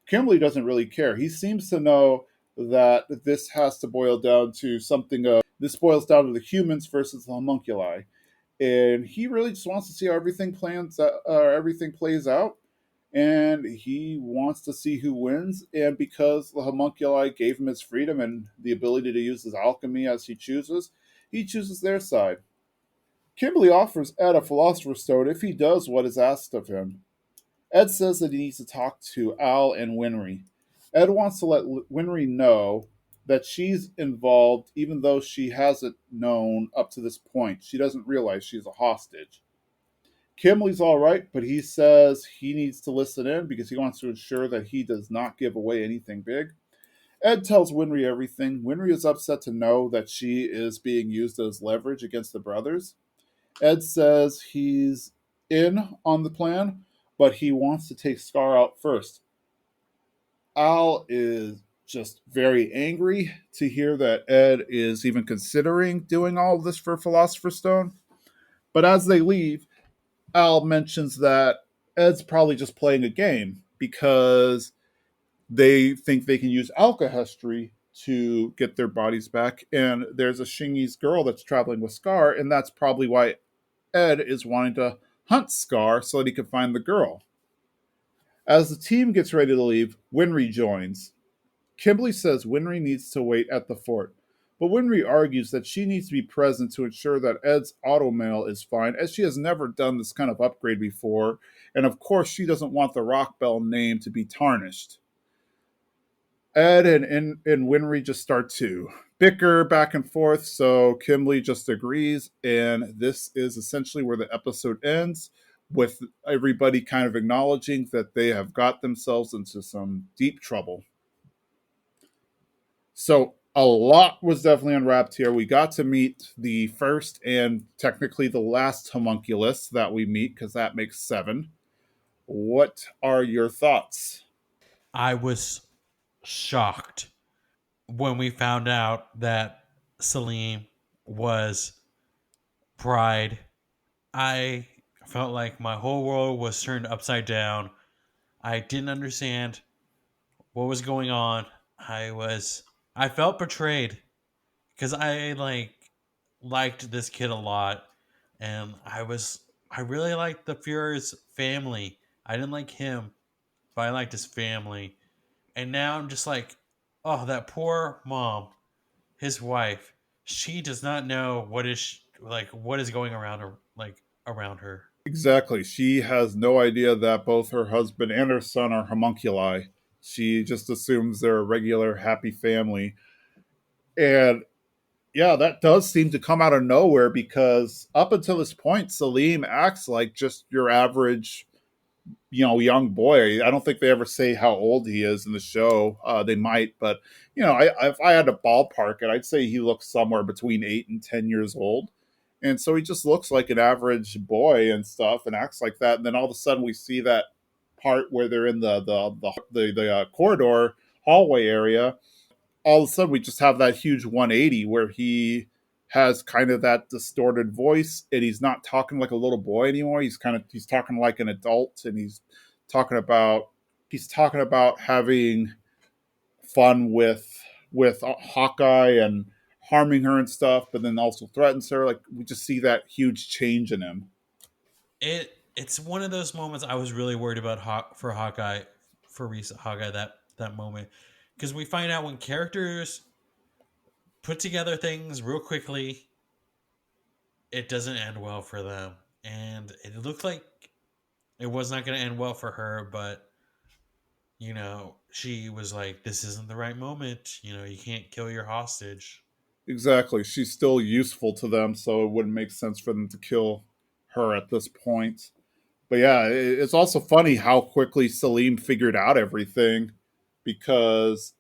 S1: Kimberly doesn't really care. He seems to know that this has to boil down to something of this boils down to the humans versus the homunculi. And he really just wants to see how everything plays out, and he wants to see who wins. And because the homunculi gave him his freedom and the ability to use his alchemy as he chooses their side. Kimberly offers Ed a philosopher's stone if he does what is asked of him. Ed says that he needs to talk to Al and Winry. Ed wants to let Winry know that she's involved, even though she hasn't known up to this point. She doesn't realize she's a hostage. Kimberly's all right, but he says he needs to listen in because he wants to ensure that he does not give away anything big. Ed tells Winry everything. Winry is upset to know that she is being used as leverage against the brothers. Ed says he's in on the plan, but he wants to take Scar out first. Al is just very angry to hear that Ed is even considering doing all of this for Philosopher's Stone. But as they leave, Al mentions that Ed's probably just playing a game because they think they can use alkahestry to get their bodies back. And there's a Shingi's girl that's traveling with Scar, and that's probably why Ed is wanting to hunt Scar so that he can find the girl. As the team gets ready to leave, Winry joins. Kimberly says Winry needs to wait at the fort, but Winry argues that she needs to be present to ensure that Ed's automail is fine, as she has never done this kind of upgrade before, and of course she doesn't want the Rockbell name to be tarnished. Ed and Winry just start to bicker back and forth. So Kimberly just agrees, and this is essentially where the episode ends, with everybody kind of acknowledging that they have got themselves into some deep trouble. So a lot was definitely unwrapped here. We got to meet the first and technically the last homunculus that we meet, because that makes seven. What are your thoughts?
S2: I was shocked when we found out that Salim was Pride. I felt like my whole world was turned upside down. I didn't understand what was going on. I felt betrayed because I liked this kid a lot, and I really liked the Fuhrer's family. I didn't like him, but I liked his family. And now I'm just like, oh, that poor mom, his wife. She does not know what is going around her, around her.
S1: Exactly. She has no idea that both her husband and her son are homunculi. She just assumes they're a regular happy family. And yeah, that does seem to come out of nowhere, because up until this point, Salim acts like just your average, young boy. I don't think they ever say how old he is in the show. They might, but if I had to ballpark it, I'd say he looks somewhere between 8 and 10 years old. And so he just looks like an average boy and stuff, and acts like that. And then all of a sudden, we see that part where they're in the corridor hallway area. All of a sudden, we just have that huge 180 where he has kind of that distorted voice, and he's not talking like a little boy anymore. He's talking like an adult, and talking about he's talking about having fun with Hawkeye and harming her and stuff, but then also threatens her. Like, we just see that huge change in him.
S2: It's one of those moments I was really worried about for Hawkeye, for recent Hawkeye, that moment, because we find out when characters put together things real quickly, it doesn't end well for them, and it looked like it was not going to end well for her. But she was like, "This isn't the right moment. You can't kill your hostage."
S1: Exactly. She's still useful to them, so it wouldn't make sense for them to kill her at this point. But yeah, it's also funny how quickly Salim figured out everything, because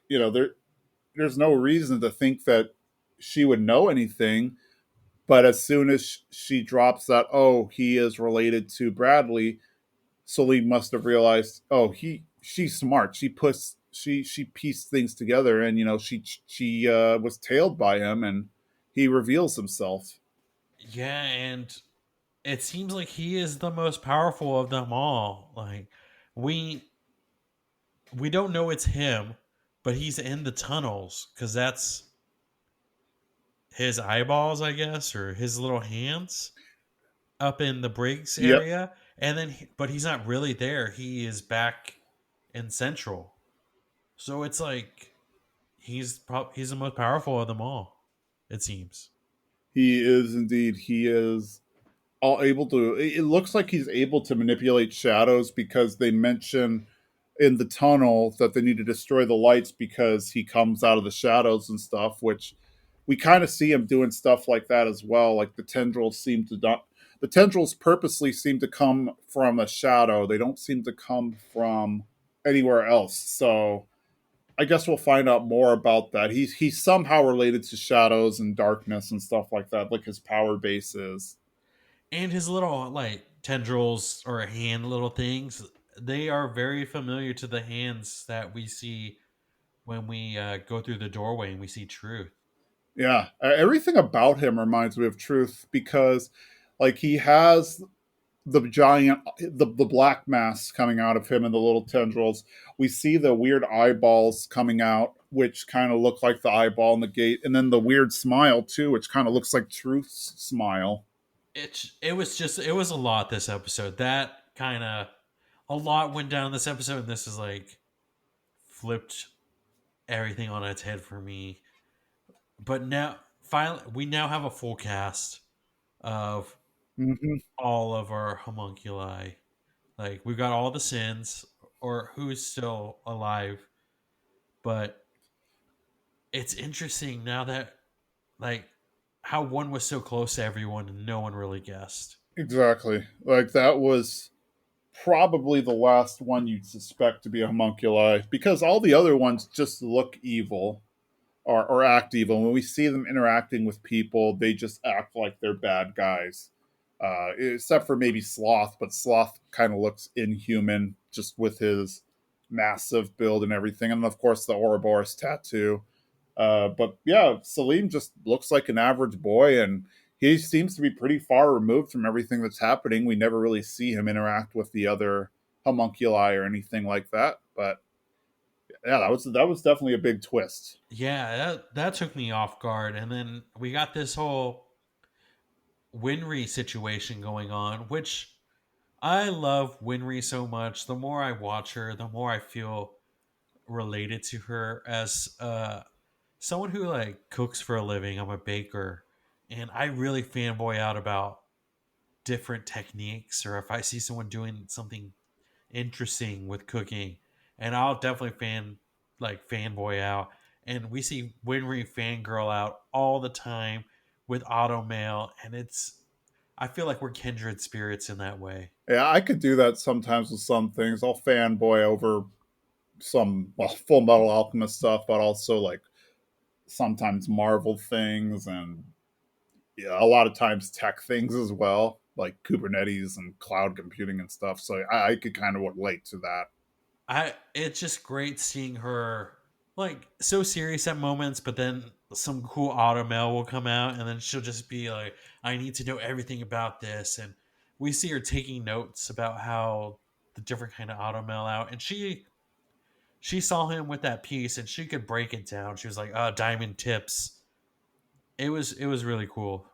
S1: there's no reason to think that she would know anything. But as soon as she drops that, oh, he is related to Bradley, Salim must have realized, oh, she's smart. She pieced things together, and she was tailed by him, and he reveals himself.
S2: Yeah, and it seems like he is the most powerful of them all. Like we we don't know it's him, but he's in the tunnels because that's his eyeballs, I guess, or his little hands up in the Briggs
S1: Yep,
S2: area. And then, but he's not really there. He is back in Central. So it's like he's the most powerful of them all. It seems.
S1: he is indeed. He is all able to. It looks like he's able to manipulate shadows, because they mention in the tunnel that they need to destroy the lights because he comes out of the shadows and stuff, which we kind of see him doing stuff like that as well. Like, the tendrils purposely seem to come from a shadow. They don't seem to come from anywhere else. So I guess we'll find out more about that. He's somehow related to shadows and darkness and stuff like that, like his power base is.
S2: And his little tendrils or hand little things, they are very familiar to the hands that we see when we go through the doorway and we see Truth.
S1: Yeah, everything about him reminds me of Truth, because like he has the black mass coming out of him and the little tendrils. We see the weird eyeballs coming out, which kind of look like the eyeball in the gate, and then the weird smile too, which kind of looks like Truth's smile.
S2: It was a lot this episode. That kind of a lot went down this episode, and this is like flipped everything on its head for me. But now, finally, we now have a full cast of
S1: Hmm.
S2: all of our homunculi. Like we've got all the sins, or who's still alive, But it's interesting now that like how one was so close to everyone and no one really guessed.
S1: Exactly. Like that was probably the last one you'd suspect to be a homunculi because all the other ones just look evil or act evil. When we see them interacting with people, they just act like they're bad guys. Except for maybe Sloth, but Sloth kind of looks inhuman just with his massive build and everything. And of course, the Ouroboros tattoo. But yeah, Salim just looks like an average boy, and he seems to be pretty far removed from everything that's happening. We never really see him interact with the other homunculi or anything like that. But yeah, that was definitely a big twist.
S2: Yeah, that took me off guard. And then we got this whole Winry situation going on, which I love Winry so much. The more I watch her, the more I feel related to her as someone who like cooks for a living. I'm a baker, and I really fanboy out about different techniques, or if I see someone doing something interesting with cooking, and I'll definitely fanboy out. And we see Winry fangirl out all the time with Automail, and it's I feel like we're kindred spirits in that way.
S1: Yeah, I could do that sometimes with some things. I'll fanboy over some Full Metal Alchemist stuff, but also like sometimes Marvel things and yeah, a lot of times tech things as well, like Kubernetes and cloud computing and stuff. So I could kind of relate to that.
S2: I It's just great seeing her like so serious at moments, but then some cool Automail will come out, and then she'll just be like, "I need to know everything about this," and we see her taking notes about how the different kind of Automail out, and she saw him with that piece, and she could break it down. She was like, diamond tips." It was really cool.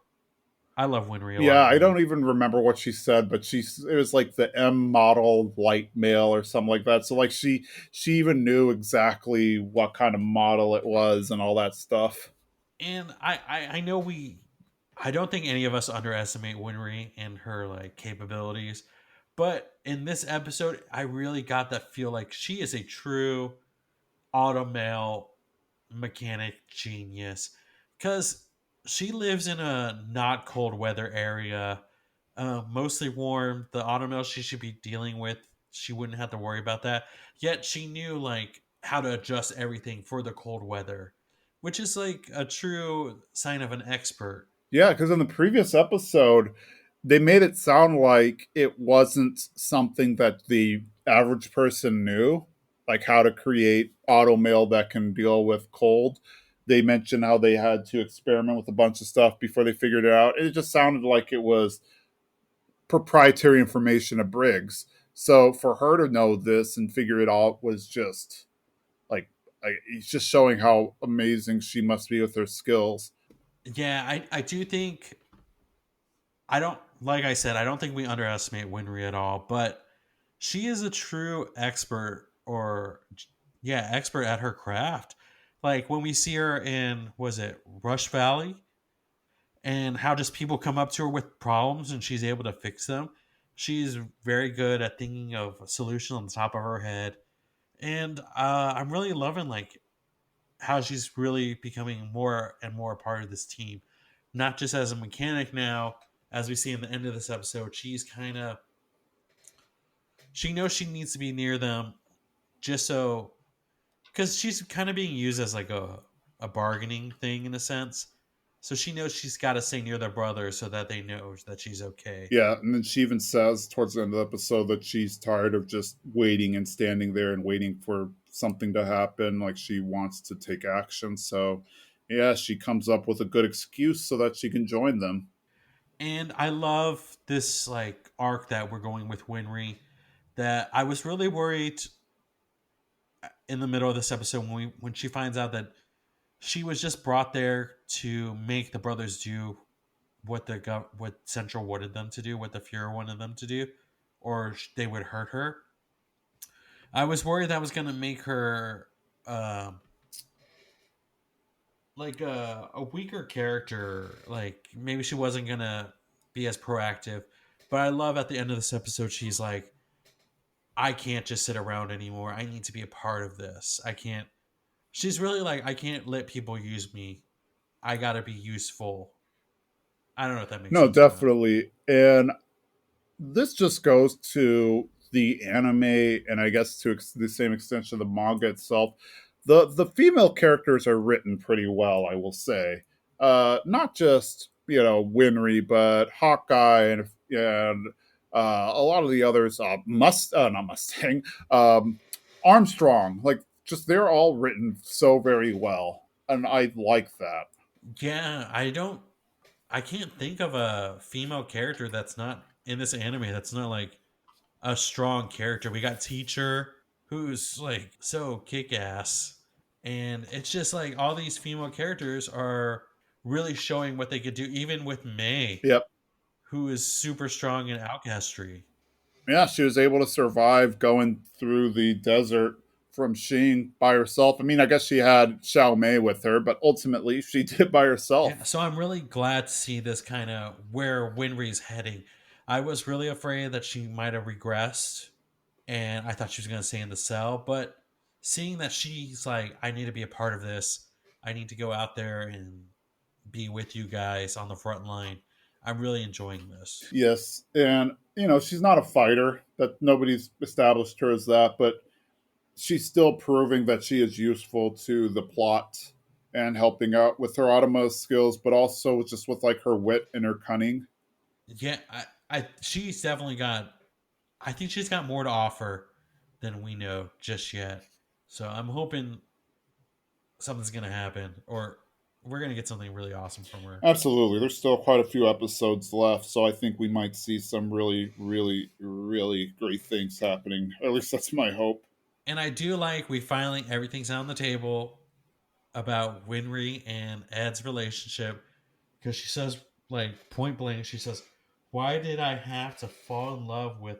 S2: I love Winry a
S1: Yeah,
S2: lot
S1: I
S2: now.
S1: don't even remember what she said, but it was like the M model light mail or something like that. So like she even knew exactly what kind of model it was and all that stuff.
S2: And I know I don't think any of us underestimate Winry and her like capabilities, but in this episode, I really got that feel like she is a true automail mechanic genius because she lives in a not cold weather area, mostly warm. The automail she should be dealing with, she wouldn't have to worry about that. Yet she knew like how to adjust everything for the cold weather, which is like a true sign of an expert.
S1: Yeah, because in the previous episode, they made it sound like it wasn't something that the average person knew, like how to create auto mail that can deal with cold. They mentioned how they had to experiment with a bunch of stuff before they figured it out. It just sounded like it was proprietary information of Briggs. So for her to know this and figure it out was just like, it's just showing how amazing she must be with her skills.
S2: Yeah, I do think I don't like I said, I don't think we underestimate Winry at all, but she is a true expert or yeah, expert at her craft. Like when we see her in was it Rush Valley and how just people come up to her with problems and she's able to fix them. She's very good at thinking of a solution on the top of her head. And I'm really loving like how she's really becoming more and more a part of this team, not just as a mechanic now. As we see in the end of this episode, she's kind of she knows she needs to be near them just so because she's kind of being used as like a bargaining thing in a sense. So she knows she's got to stay near their brother so that they know that she's okay.
S1: Yeah, and then she even says towards the end of the episode that she's tired of just waiting and standing there and waiting for something to happen. Like she wants to take action. So, yeah, she comes up with a good excuse so that she can join them.
S2: And I love this like arc that we're going with Winry. That I was really worried in the middle of this episode when she finds out that she was just brought there to make the brothers do what Central wanted them to do, what the Fuhrer wanted them to do, or they would hurt her. I was worried that was going to make her um like a weaker character. Like maybe she wasn't going to be as proactive. But I love at the end of this episode, she's like, I can't just sit around anymore. I need to be a part of this. I can't. She's really like, I can't let people use me. I gotta be useful. I don't know if that makes
S1: No,
S2: sense or not.
S1: definitely. And this just goes to the anime and I guess to the same extension the manga itself. The female characters are written pretty well, I will say. Not just Winry, but Hawkeye and a lot of the others. Not Mustang, Armstrong. Like just they're all written so very well, and I like that.
S2: Yeah, I can't think of a female character that's not in this anime that's not like a strong character. We got Teacher, who's like so kick ass. And it's just like all these female characters are really showing what they could do, even with May,
S1: Yep.
S2: who is super strong in outcastry.
S1: Yeah, she was able to survive going through the desert from Sheen by herself. I mean, I guess she had Xiao Mei with her, but ultimately she did by
S2: Yeah,
S1: herself.
S2: so I'm really glad to see this kind of where Winry's heading. I was really afraid that she might have regressed and I thought she was going to stay in the cell. But seeing that she's like, I need to be a part of this, I need to go out there and be with you guys on the front line. I'm really enjoying this.
S1: Yes, and she's not a fighter. That nobody's established her as that, but she's still proving that she is useful to the plot and helping out with her automotive skills, but also just with like her wit and her cunning.
S2: Yeah, she's definitely got. I think she's got more to offer than we know just yet. So I'm hoping something's gonna happen, or we're gonna get something really awesome from her.
S1: Absolutely. There's still quite a few episodes left, so I think we might see some really, really, really great things happening. At least that's my hope.
S2: And I do like we finally everything's on the table about Winry and Ed's relationship because she says like point blank, she says, "Why did I have to fall in love with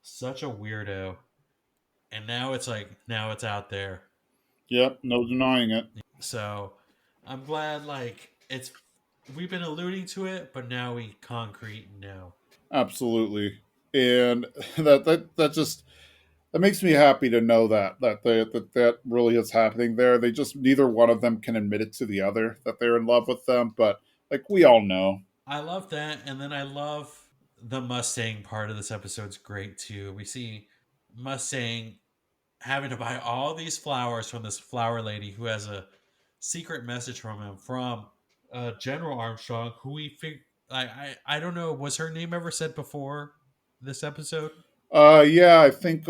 S2: such a weirdo?" And now it's like now it's out there.
S1: Yep, no denying it.
S2: So I'm glad like it's we've been alluding to it, but now we concrete know.
S1: Absolutely. And that just that makes me happy to know that really is happening there. They just neither one of them can admit it to the other that they're in love with them, but like we all know.
S2: I love that, and then I love the Mustang part of this episode's great too. We see Mustang having to buy all these flowers from this flower lady who has a secret message from him from General Armstrong, who we fig I don't know, was her name ever said before this episode?
S1: Yeah, I think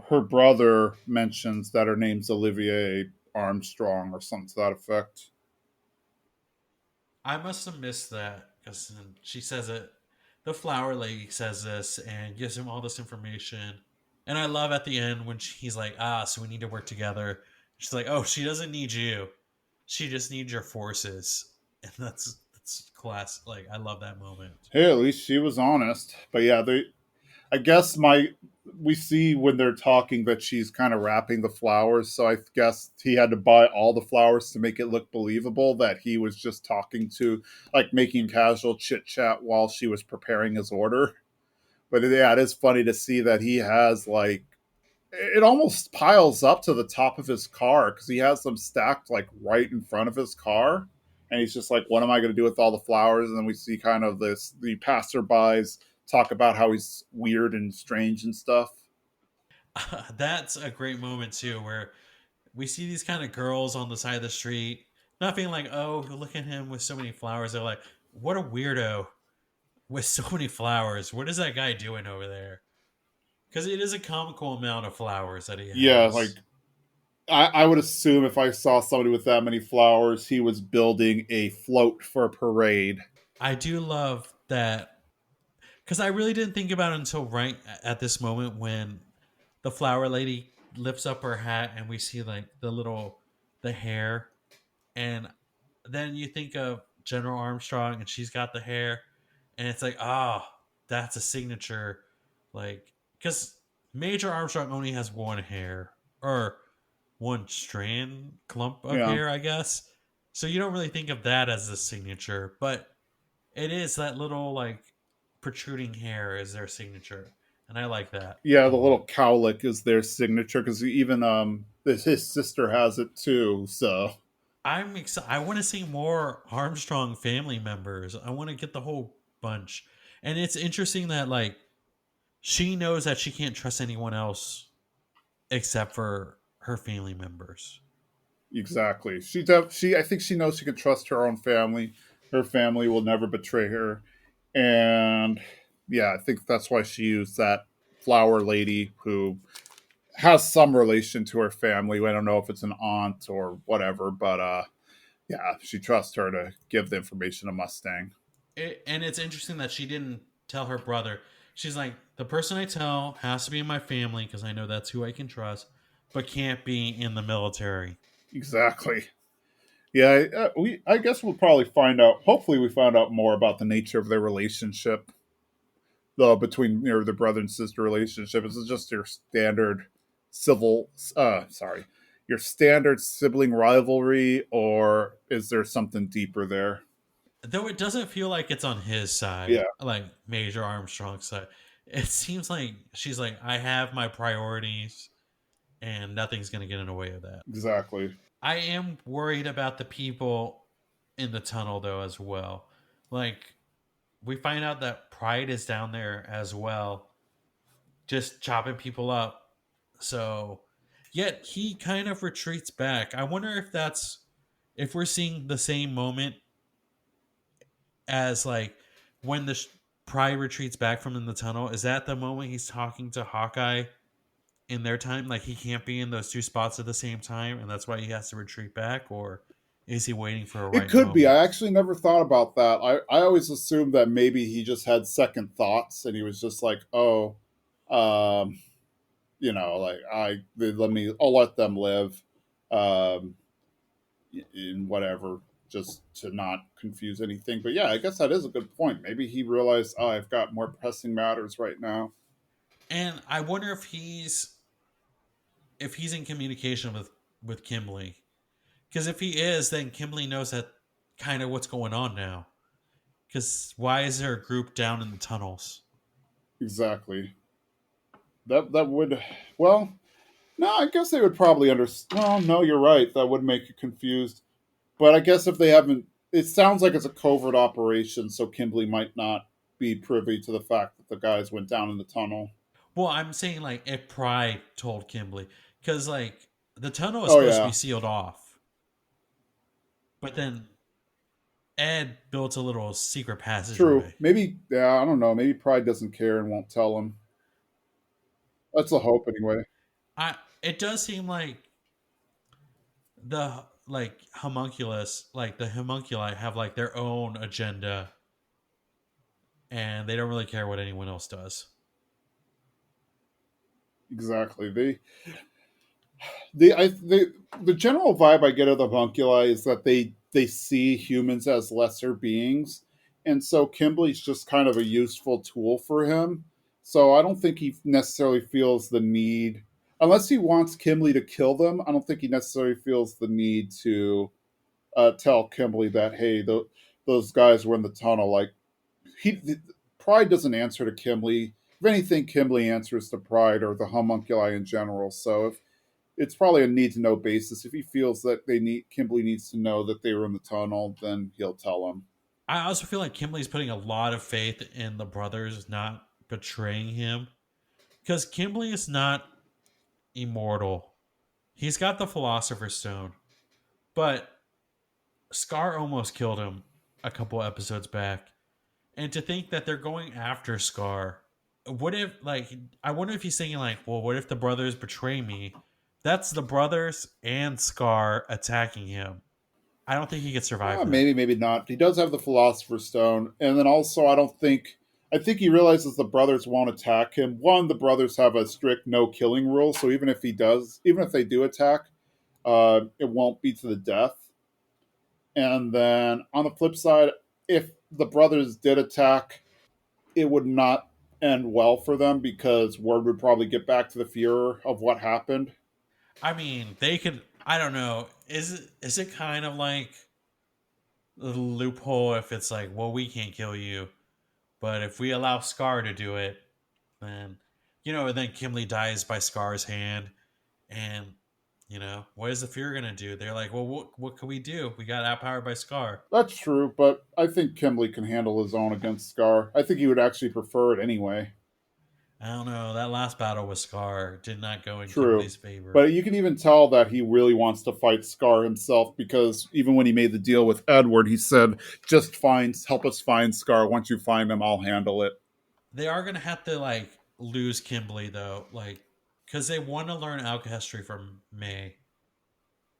S1: her brother mentions that her name's Olivier Armstrong or something to that effect.
S2: I must have missed that because she says it. The flower lady says this and gives him all this information. And I love at the end when he's like, so we need to work together. She's like, oh, she doesn't need you. She just needs your forces. And that's class. Like, I love that moment.
S1: Hey, at least she was honest. But yeah, they I guess my we see when they're talking that she's kind of wrapping the flowers, so I guess he had to buy all the flowers to make it look believable that he was just talking to like making casual chit chat while she was preparing his order. But yeah, it is funny to see that he has like it almost piles up to the top of his car because he has them stacked like right in front of his car. And he's just like, what am I going to do with all the flowers? And then we see kind of the passerbys talk about how he's weird and strange and stuff.
S2: That's a great moment, too, where we see these kind of girls on the side of the street, not being like, oh, look at him with so many flowers. They're like, what a weirdo with so many flowers. What is that guy doing over there? Because it is a comical amount of flowers that he
S1: Yeah, like
S2: has.
S1: I would assume if I saw somebody with that many flowers, he was building a float for a parade.
S2: I do love that because I really didn't think about it until right at this moment when the flower lady lifts up her hat and we see like the hair, and then you think of General Armstrong and she's got the hair, and it's like, oh, that's a signature, like because Major Armstrong only has one hair or one strand clump of
S1: Yeah.
S2: hair, I guess. So you don't really think of that as a signature, but it is that little like protruding hair is their signature, and I like that
S1: Yeah,
S2: a
S1: the little
S2: lot.
S1: cowlick is their signature because even his sister has it too. So
S2: I'm excited. I want to see more Armstrong family members. I want to get the whole bunch. And it's interesting that like she knows that she can't trust anyone else except for her family members.
S1: exactly, she I think she knows she can trust her own family. Her family will never betray her, and yeah, I think that's why she used that flower lady who has some relation to her family. I don't know if it's an aunt or whatever, but yeah, she trusts her to give the information to Mustang.
S2: And it's interesting that she didn't tell her brother. She's like, the person I tell has to be in my family because I know that's who I can trust, but can't be in the military.
S1: Exactly. Yeah, I guess we'll probably find out. Hopefully, we find out more about the nature of their relationship, though, between the brother and sister relationship. Is it just your standard civil? Sorry, your standard sibling rivalry, or is there something deeper there?
S2: Though it doesn't feel like it's on his side,
S1: Yeah,
S2: like Major Armstrong's side. It seems like she's like, I have my priorities and nothing's going to get in the way of that.
S1: exactly.
S2: I am worried about the people in the tunnel, though, as well. Like, we find out that Pride is down there as well, just chopping people up. So, yet he kind of retreats back. I wonder if that's if we're seeing the same moment as like when the Pride retreats back from in the tunnel. Is that the moment he's talking to Hawkeye in their time? Like he can't be in those two spots at the same time, and that's why he has to retreat back, or is he waiting for a
S1: It
S2: right
S1: could be.
S2: moment?
S1: I actually never thought about that. I always assumed that maybe he just had second thoughts and he was just like, oh, um, like I'll let them live, um, in whatever, just to not confuse anything. But yeah, I guess that is a good point. Maybe he realized, oh, I've got more pressing matters right now.
S2: And I wonder if he's in communication with Kimberly, because if he is, then Kimberly knows that kind of what's going on now. Because why is there a group down in the tunnels?
S1: Exactly. That would, well, no, I guess they would probably understand. Well, no, you're right. That would make you confused. But I guess if they haven't, it sounds like it's a covert operation, so Kimberly might not be privy to the fact that the guys went down in the tunnel.
S2: Well, I'm saying like if Pride told Kimberly, because like the tunnel is
S1: Oh
S2: supposed to be
S1: yeah,
S2: sealed off, but then Ed built a little secret
S1: true.
S2: passageway.
S1: Maybe, yeah, I don't know. Maybe Pride doesn't care and won't tell him. That's the hope, anyway.
S2: I It does seem like the like homunculus, like the homunculi have like their own agenda, and they don't really care what anyone else does.
S1: Exactly. The general vibe I get of the homunculi is that they see humans as lesser beings, and so Kimberly's just kind of a useful tool for him. So I don't think he necessarily feels the need, unless he wants Kimberly to kill them. I don't think he necessarily feels the need to tell Kimberly that, hey, those guys were in the tunnel. Like he, Pride doesn't answer to Kimberly. If anything, Kimberly answers to Pride or the homunculi in general. So if it's probably a need to know basis. If he feels that Kimberly needs to know that they were in the tunnel, then he'll tell him.
S2: I also feel like Kimberly's putting a lot of faith in the brothers not betraying him, because Kimberly is not immortal. He's got the Philosopher's Stone, but Scar almost killed him a couple episodes back. And to think that they're going after Scar, what if, like, I wonder if he's thinking, like, well, what if the brothers betray me? That's the brothers and Scar attacking him. I don't think he could survive that.
S1: Maybe, maybe not. He does have the Philosopher's Stone, and then also I don't think. I think he realizes the brothers won't attack him. One, the brothers have a strict no killing rule, so even if they do attack, it won't be to the death. And then on the flip side, if the brothers did attack, it would not end well for them because word would probably get back to the Fuhrer of what happened.
S2: I mean, they could. I don't know. Is it kind of like a loophole if it's like, well, we can't kill you, but if we allow Scar to do it, then then Kimberly dies by Scar's hand, and What is the Fear gonna do? They're like, well, what can we do? We got outpowered by Scar.
S1: That's true, but I think Kimberly can handle his own against Scar. I think he would actually prefer it anyway.
S2: I don't know. That last battle with Scar did not go in
S1: True.
S2: Kimberly's favor.
S1: But you can even tell that he really wants to fight Scar himself because even when he made the deal with Edward, he said, just help us find Scar. Once you find him, I'll handle it.
S2: They are gonna have to like lose Kimberly though, like because they want to learn alchemy from May,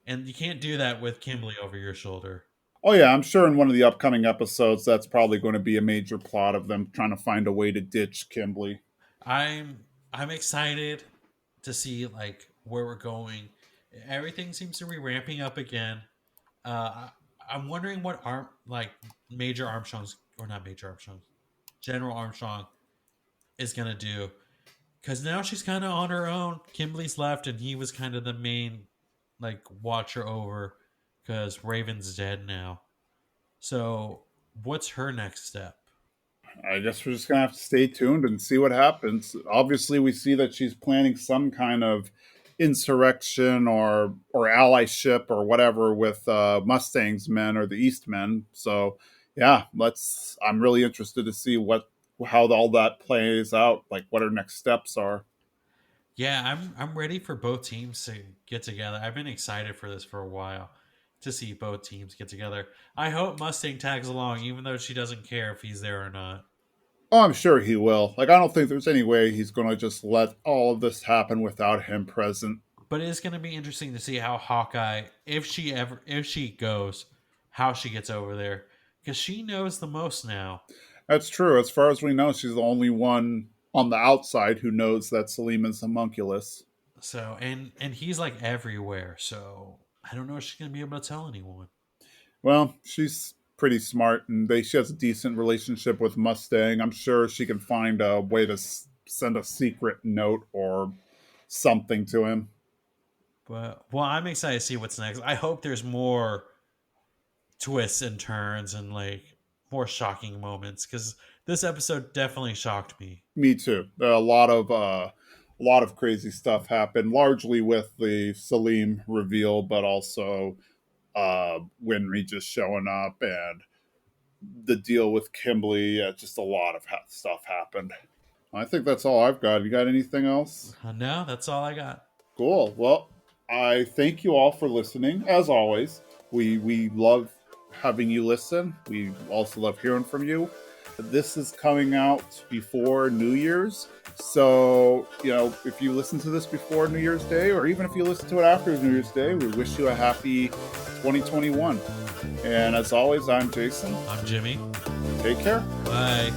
S2: and you can't do that with Kimberly over your shoulder.
S1: Oh, yeah, I'm sure in one of the upcoming episodes, that's probably going to be a major plot of them trying to find a way to ditch Kimberly.
S2: I'm excited to see like where we're going. Everything seems to be ramping up again. I'm wondering what Major Armstrong's or not Major Armstrong, General Armstrong is gonna do because now she's kind of on her own. Kimberly's left, and he was kind of the main like watcher over because Raven's dead now. So what's her next step?
S1: I guess we're just gonna have to stay tuned and see what happens. Obviously, we see that she's planning some kind of insurrection or allyship or whatever with Mustang's men or the Eastmen. So yeah, let's. I'm really interested to see how all that plays out. Like what her next steps are.
S2: Yeah, I'm ready for both teams to get together. I've been excited for this for a while to see both teams get together. I hope Mustang tags along, even though she doesn't care if he's there or not.
S1: Oh, I'm sure he will. Like I don't think there's any way he's going to just let all of this happen without him present.
S2: But it's going to be interesting to see how Hawkeye, if she goes, how she gets over there, because she knows the most now.
S1: That's true. As far as we know, she's the only one on the outside who knows that Salim is homunculus.
S2: So and he's like everywhere. So I don't know if she's going to be able to tell anyone.
S1: Well, she's pretty smart, and she has a decent relationship with Mustang. I'm sure she can find a way to send a secret note or something to him.
S2: But well, I'm excited to see what's next. I hope there's more twists and turns and like more shocking moments because this episode definitely shocked me.
S1: Me too. A lot of crazy stuff happened, largely with the Salim reveal, but also Winry just showing up and the deal with Kimberly. Just a lot of stuff happened. I think that's all I've got. You got anything else?
S2: No, that's all I got.
S1: Cool. Well, I thank you all for listening. As always, we love having you listen. We also love hearing from you. This is coming out before New Year's. So, if you listen to this before New Year's Day, or even if you listen to it after New Year's Day, we wish you a happy 2021. And as always, I'm Jason.
S2: I'm Jimmy.
S1: Take care.
S2: Bye.